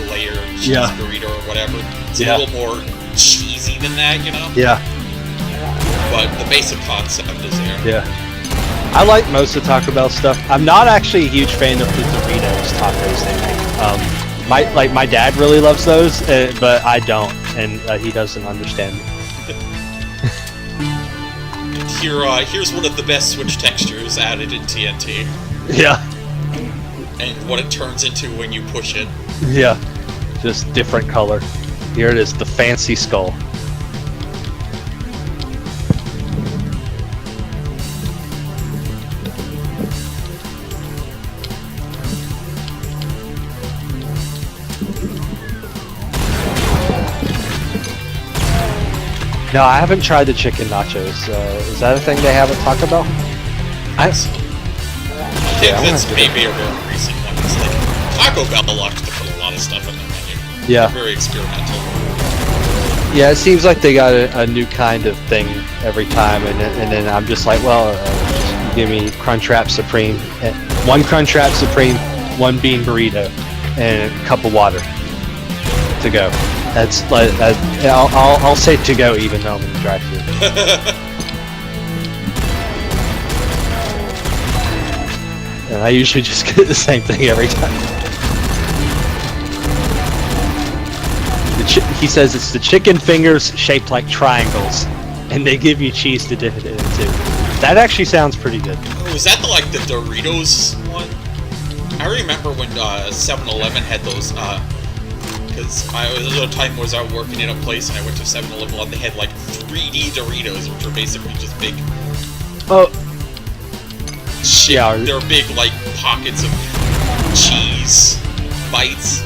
layer cheese burrito or whatever. It's a little more cheesy than that, you know? Yeah. But the basic concept is there. Yeah. I like most of Taco Bell stuff. I'm not actually a huge fan of the Doritos tacos they make. My dad really loves those, but I don't, and he doesn't understand me. Here's one of the best switch textures added in TNT. Yeah. And what it turns into when you push it. Yeah. Just different color. Here it is, the fancy skull. No, I haven't tried the chicken nachos. Is that a thing they have at Taco Bell? I think that's maybe a very recent one. It's like Taco Bell likes to put a lot of stuff in their menu. Yeah. They're very experimental. Yeah, it seems like they got a new kind of thing every time, and then I'm just like, well, just give me Crunchwrap Supreme, one Crunchwrap Supreme, one bean burrito, and a cup of water to go. That's like I'll say to go even though I'm in the drive-thru. And I usually just get the same thing every time. He says it's the chicken fingers shaped like triangles, and they give you cheese to dip it into. That actually sounds pretty good. Oh, is that the Doritos one? I remember when 7-Eleven had those. Because there was a time was I was working in a place and I went to 7-Eleven and they had 3D Doritos, which were basically just big. Oh. Yeah. They're big pockets of cheese bites.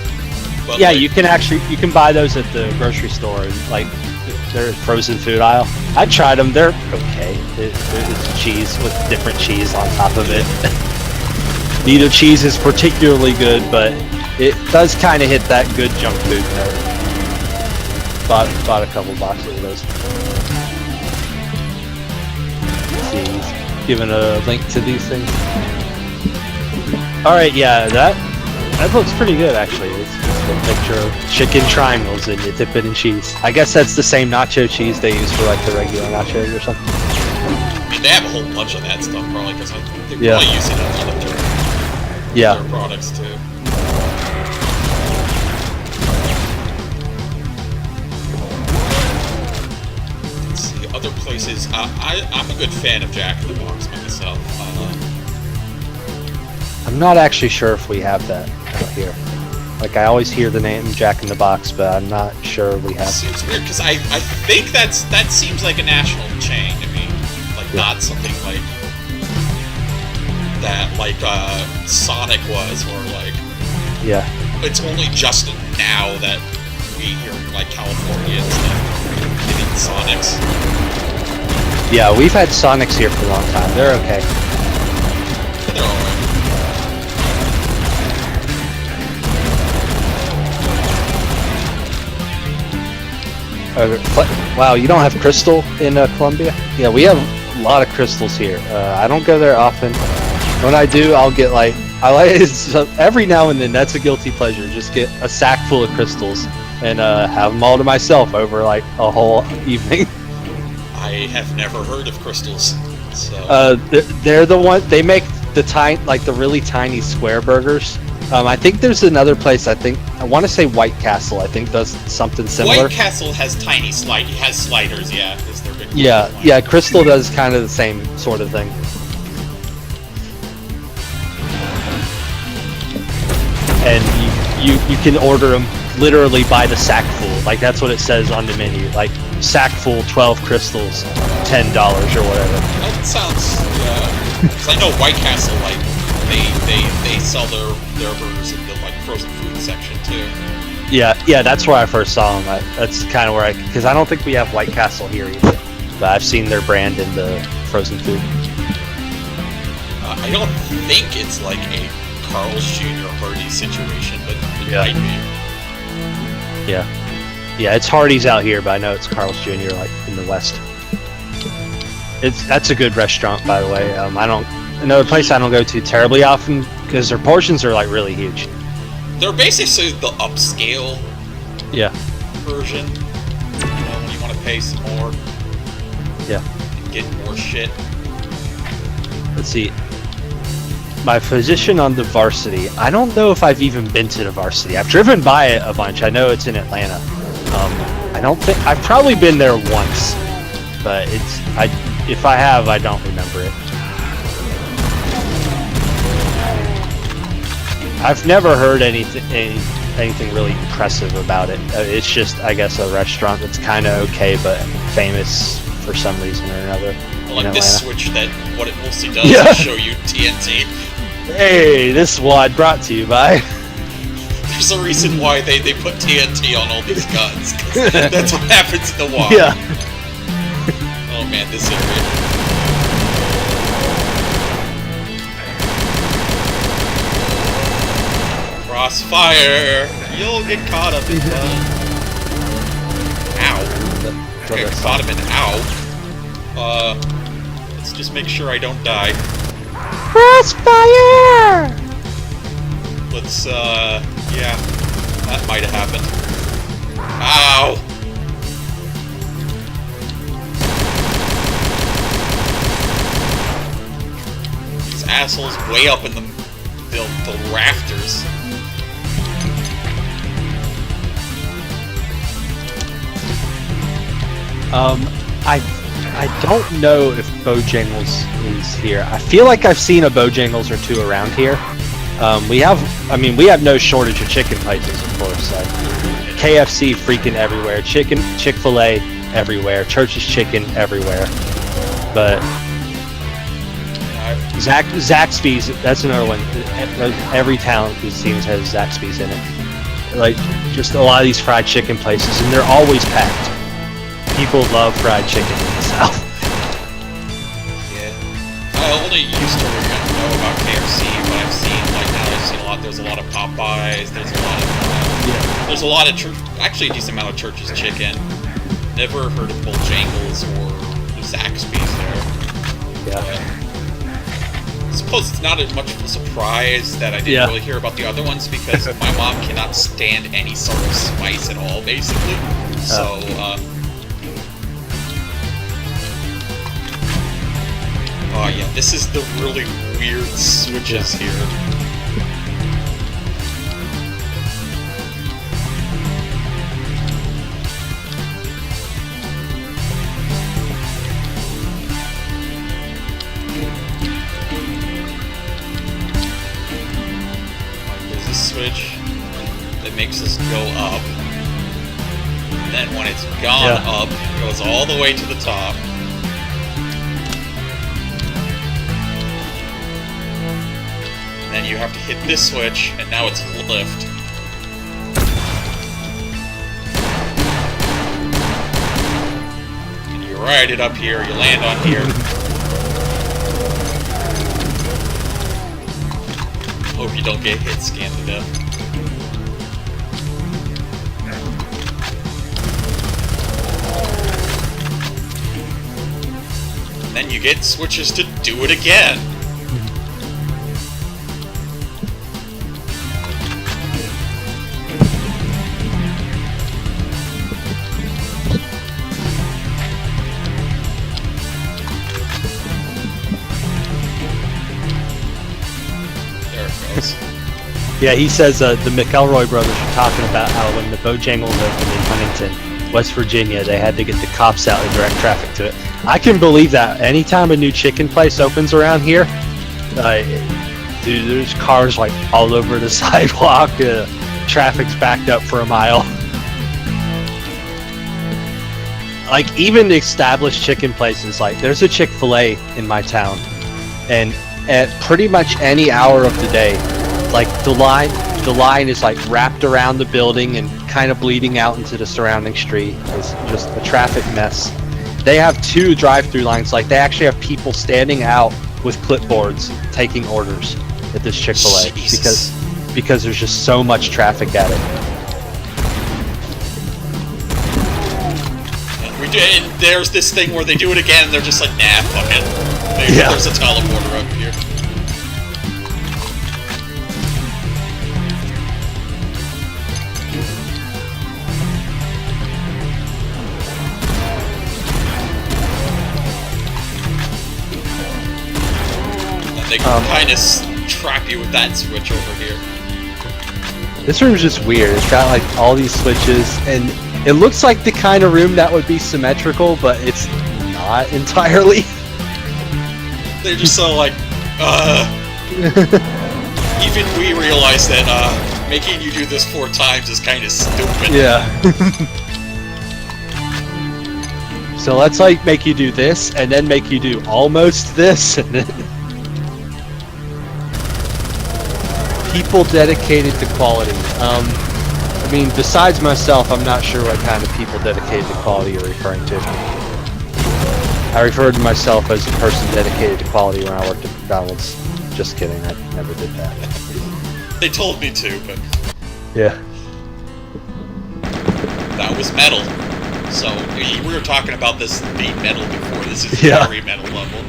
But yeah, you can buy those at the grocery store, and they're frozen food aisle. I tried them; they're okay. It's cheese with different cheese on top of it. Neither cheese is particularly good, but it does kind of hit that good junk food note. Bought a couple boxes of those. Let's see, he's given a link to these things. All right, yeah, that looks pretty good actually. It's just a picture of chicken triangles and you dip it in cheese. I guess that's the same nacho cheese they use for the regular nachos or something. I mean, they have a whole bunch of that stuff probably because they probably use it in other their products too. Let's see, other places. I'm a good fan of Jack in the Box myself. I'm not actually sure if we have that out here. Like I always hear the name Jack in the Box, but I'm not sure we have. Seems weird because I think that seems like a national chain to me, like not something like that, like Sonic was, or like it's only just now that we hear like California and stuff getting Sonics. Yeah, we've had Sonics here for a long time. They're okay. They're alright. Wow, you don't have Crystal in Columbia? Yeah, we have a lot of crystals here. I don't go there often. When I do, I'll get like every now and then. That's a guilty pleasure. Just get a sack full of crystals and have them all to myself over like a whole evening. I have never heard of crystals. So. They're the one they make the really tiny square burgers. I think there's another place. I want to say White Castle. I think does something similar. White Castle has has sliders. Yeah, is their big. Yeah. Crystal does kind of the same sort of thing. And you can order them literally by the sack full. Like that's what it says on the menu. Like sack full, 12 crystals, $10 or whatever. That sounds. Because I know White Castle they sell their burgers in the like frozen food section too. Yeah, that's where I first saw them. That's kind of where because I don't think we have White Castle here either, but I've seen their brand in the frozen food. I don't think it's like a Carl's Jr. Hardee's situation, but it might be. Yeah, it's Hardee's out here, but I know it's Carl's Jr. like in the West. That's a good restaurant, by the way. Another place I don't go to terribly often because their portions are like really huge. They're basically the upscale version. When you want to pay some more. Yeah. And get more shit. Let's see. My position on the Varsity. I don't know if I've even been to the Varsity. I've driven by it a bunch. I know it's in Atlanta. I don't think I've probably been there once, but if I have, I don't remember it. I've never heard anything really impressive about it. It's just, I guess, a restaurant that's kind of okay, but famous for some reason or another. Like this Switch, that what it mostly does is show you TNT. Hey, this WAD brought to you by. There's a reason why they put TNT on all these guns. 'Cause that's what happens in the WAD. Yeah. Oh man, this area. Crossfire! You'll get caught up in that. Ow. Okay, caught him in ow. Let's just make sure I don't die. Crossfire! Let's, yeah. That might have happened. Ow! These assholes way up in the rafters. I don't know if Bojangles is here. I feel like I've seen a Bojangles or two around here. We have no shortage of chicken places, of course. KFC freaking everywhere. Chick-fil-A everywhere. Church's Chicken everywhere. But Zaxby's, that's another one. Every town, it seems, has Zaxby's in it. Like, just a lot of these fried chicken places, and they're always packed. People love fried chicken in the South. Yeah. I only used to know about KFC, but I've seen a lot. There's a lot of Popeyes. There's a lot of actually a decent amount of Church's Chicken. Never heard of Bojangles or Zaxby's there. Yeah. I suppose it's not as much of a surprise that I didn't really hear about the other ones because my mom cannot stand any sort of spice at all, basically. So, oh yeah, this is the really weird switches here. There's this switch. makes us go up. And then when it's gone up, it goes all the way to the top. And then you have to hit this switch, and now it's lift. And you ride it up here, you land on here. Hope you don't get hit scanned to death. And then you get switches to do it again. Yeah, he says the McElroy brothers are talking about how when the Bojangles opened in Huntington, West Virginia, they had to get the cops out and direct traffic to it. I can believe that. Anytime a new chicken place opens around here, dude, there's cars like all over the sidewalk. Traffic's backed up for a mile. Like even the established chicken places, like there's a Chick-fil-A in my town, and at pretty much any hour of the day, like the line is like wrapped around the building and kind of bleeding out into the surrounding street. It's just a traffic mess. They have 2 drive-through lines. Like they actually have people standing out with clipboards taking orders at this Chick-fil-A because there's just so much traffic at it. And there's this thing where they do it again, and they're just like, nah, fuck it. There's a teleporter up here. And they kind of trap you with that switch over here. This room's just weird. It's got like all these switches, and it looks like the kind of room that would be symmetrical, but it's not entirely. They're just so like, even we realize that making you do this 4 times is kind of stupid. Yeah. So let's like make you do this, and then make you do almost this, and then... People dedicated to quality. I mean, besides myself, I'm not sure what kind of people dedicated to quality you're referring to. I referred to myself as a person dedicated to quality when I worked at McDonald's. Just kidding, I never did that. They told me to, but... Yeah. That was metal. So, we were talking about this being metal before. This is very metal level.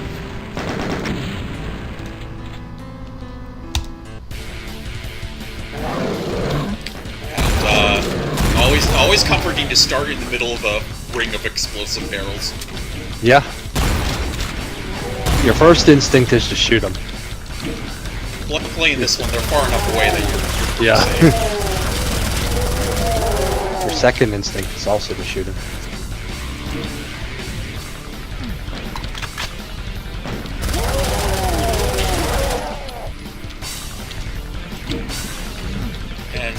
And, always comforting to start in the middle of a ring of explosive barrels. Yeah. Your first instinct is to shoot them. Playing this one, they're far enough away that you're safe. Your second instinct is also to shoot them. And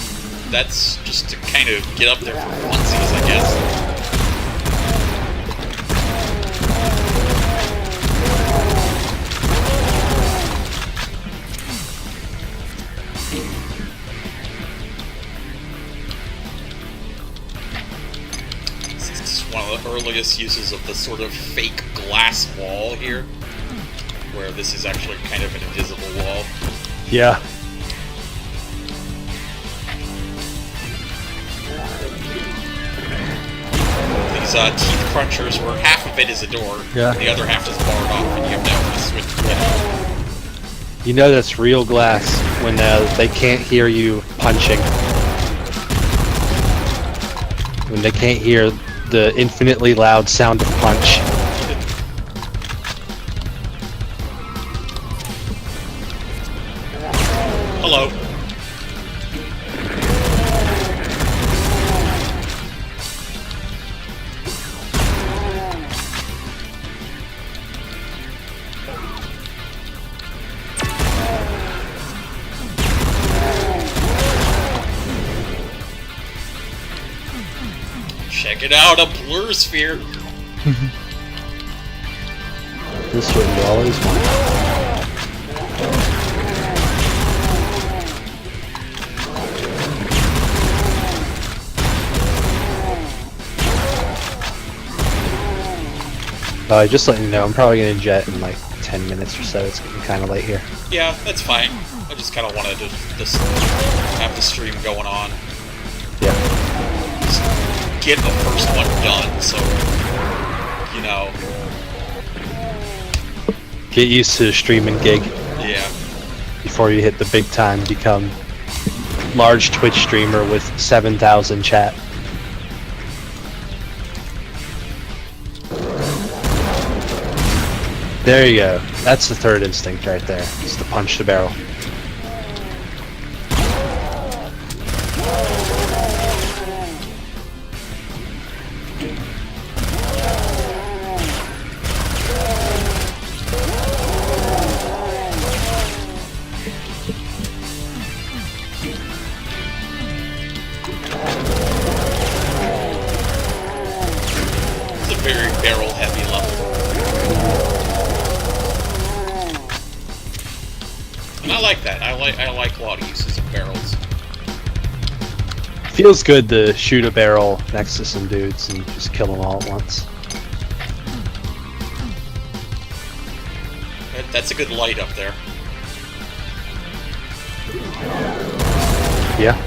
that's just to kind of get up there for funsies, I guess. One of the earliest uses of the sort of fake glass wall here, where this is actually kind of an invisible wall. Yeah. These teeth crunchers, where half of it is a door, and the other half is barred off, and you have to switch. You know that's real glass when they can't hear you punching. When they can't hear the infinitely loud sound of punch. Hello. Check it out, a blur sphere. This way you always want. Just letting you know, I'm probably gonna jet in like 10 minutes or so. It's getting kind of late here. Yeah, that's fine. I just kind of wanted to just have the stream going on. Yeah. Just get the first one done, so, you know. Get used to the streaming gig. Yeah. Before you hit the big time, become large Twitch streamer with 7,000 chat. There you go. That's the third instinct right there. It's to punch the barrel. It's a very barrel-heavy level. And I like that. I like a lot of uses of barrels. Feels good to shoot a barrel next to some dudes and just kill them all at once. That's a good light up there. Yeah.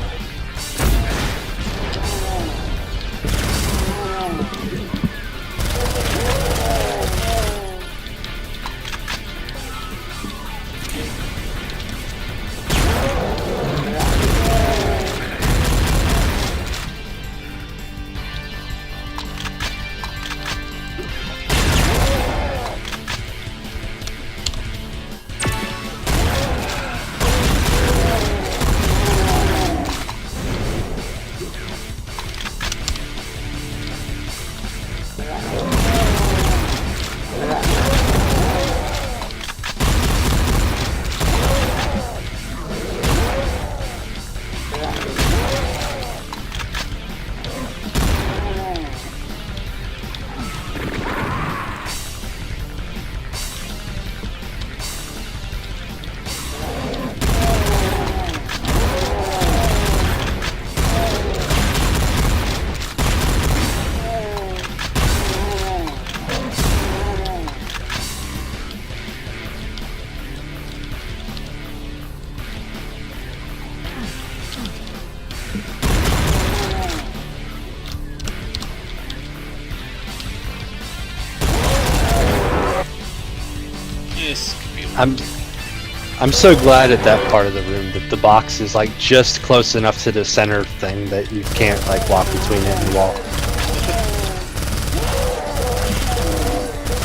I'm so glad at that part of the room that the box is like just close enough to the center thing that you can't like walk between it and the wall.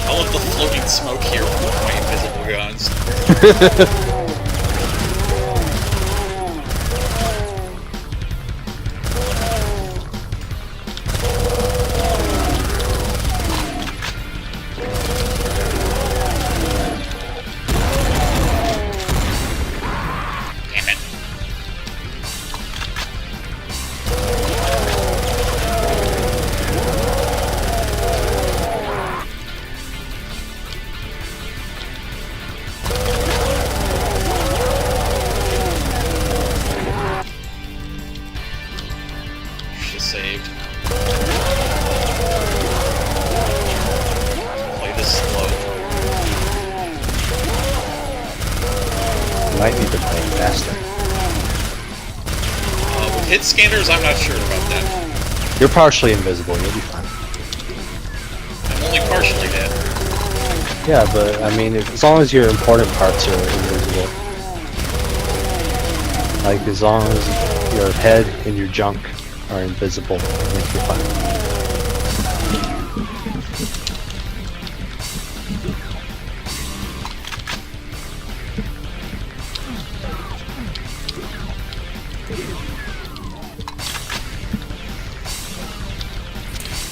I love the floating smoke here from my invisible guns. Saved. Play this slow. Might need to play faster. With hit scanners, I'm not sure about that. You're partially invisible, you'll be fine. I'm only partially dead. Yeah, but I mean, as long as your important parts are invisible. Like, as long as your head and your junk are invisible, I think you're fine.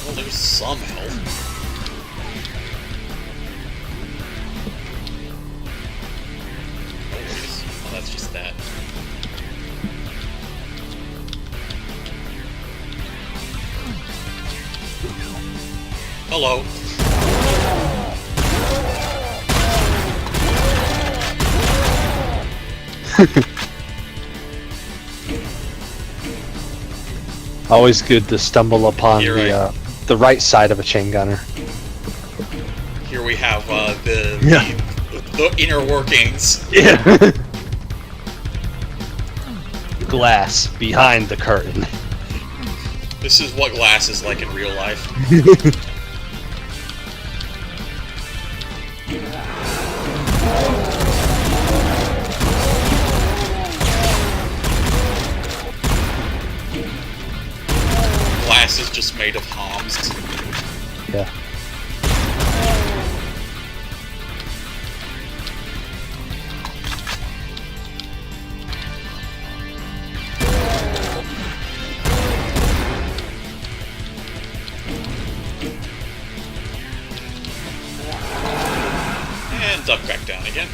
Well, there's some health. Oh, that's just that. Hello. Always good to stumble upon You're the right side of a chain gunner. Here we have the inner workings. Yeah. Glass behind the curtain. This is what glass is like in real life. Glass is just made of homs. Yeah. And duck back down again.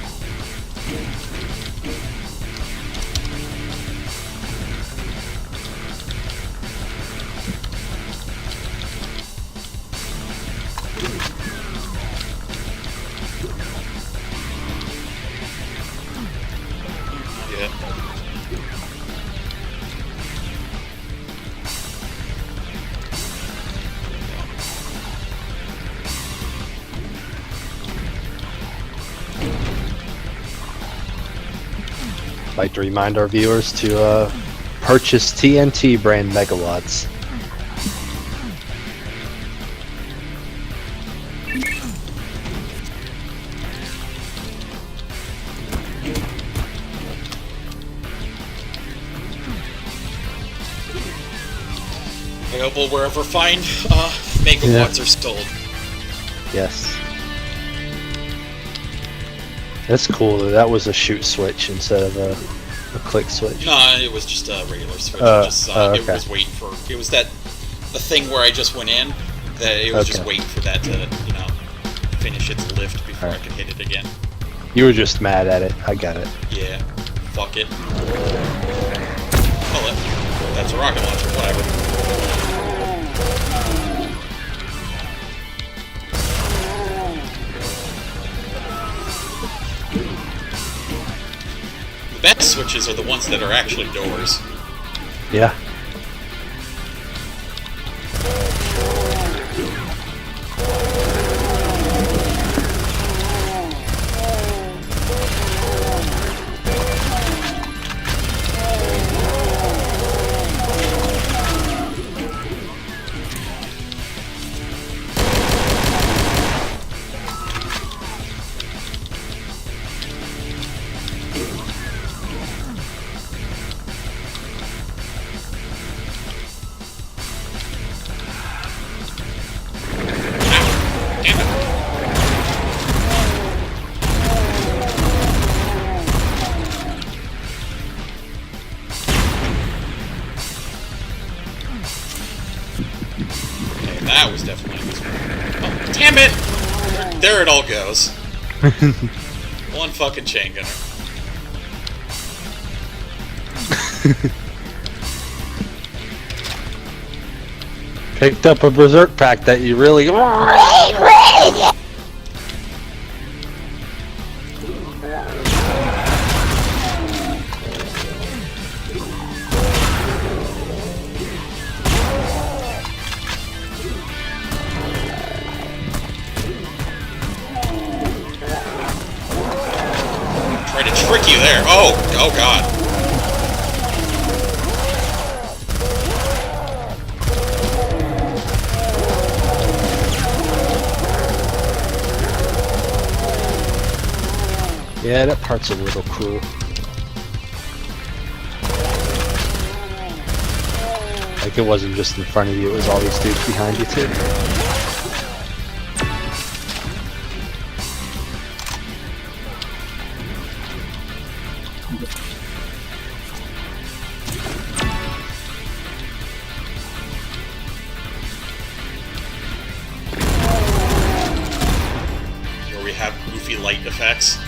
Yeah. Like to remind our viewers to purchase TNT brand megawatts. Available wherever fine megawatts are sold. Yes. That's cool. That was a shoot switch instead of a click switch. No, it was just a regular switch. Okay. It was waiting for. It was the thing where I just went in. That it was just waiting for that to finish its lift before I could hit it again. You were just mad at it. I got it. Yeah. Fuck it. Oh, that's a rocket launcher. Whatever. The best switches are the ones that are actually doors. Yeah. That was definitely this one. Oh, damn it! There it all goes. One fucking chain gunner. Picked up a berserk pack that you really. Try to trick you there. Oh god. Yeah, that part's a little cruel. Like it wasn't just in front of you, it was all these dudes behind you too. Here we have goofy light effects.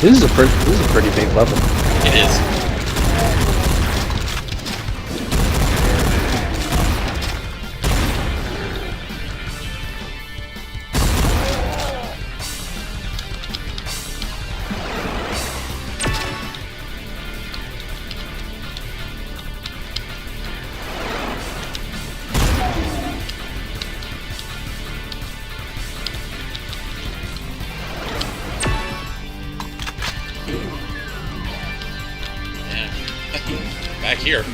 This is a pretty big level. It is. Back here.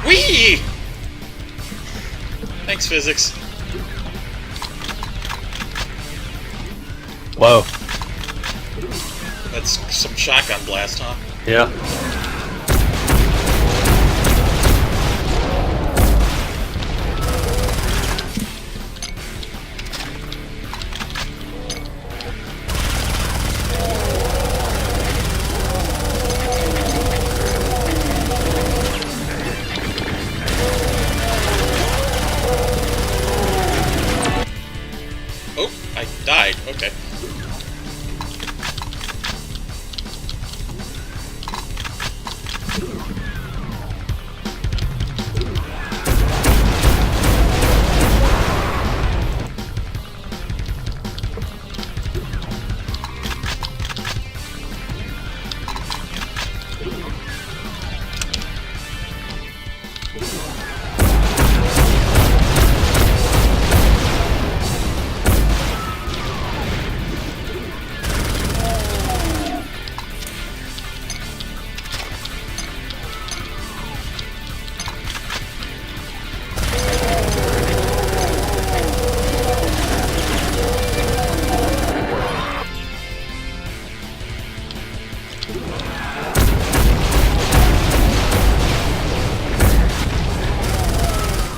Whee! Thanks, physics. Whoa. That's some shotgun blast, huh? Yeah. Oh, I died. Okay.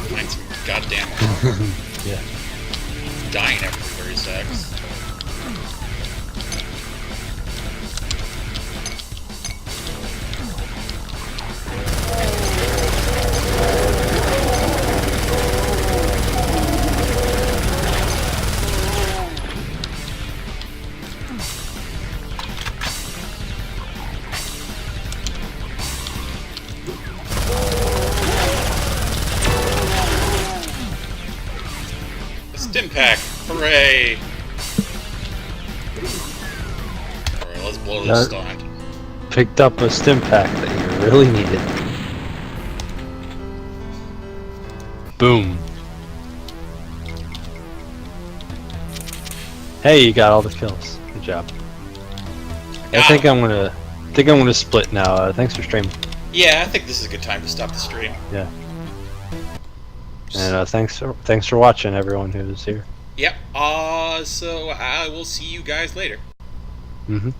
Find some goddamn armor. Yeah. Dying every 30 seconds. Stim pack! Hooray! Alright, let's blow this stunt. Picked up a stim pack that you really needed. Boom. Hey, you got all the kills. Good job. I think I'm gonna split now. Thanks for streaming. Yeah, I think this is a good time to stop the stream. Yeah. And thanks for watching, everyone who's here. Yep. So I will see you guys later. Mm-hmm.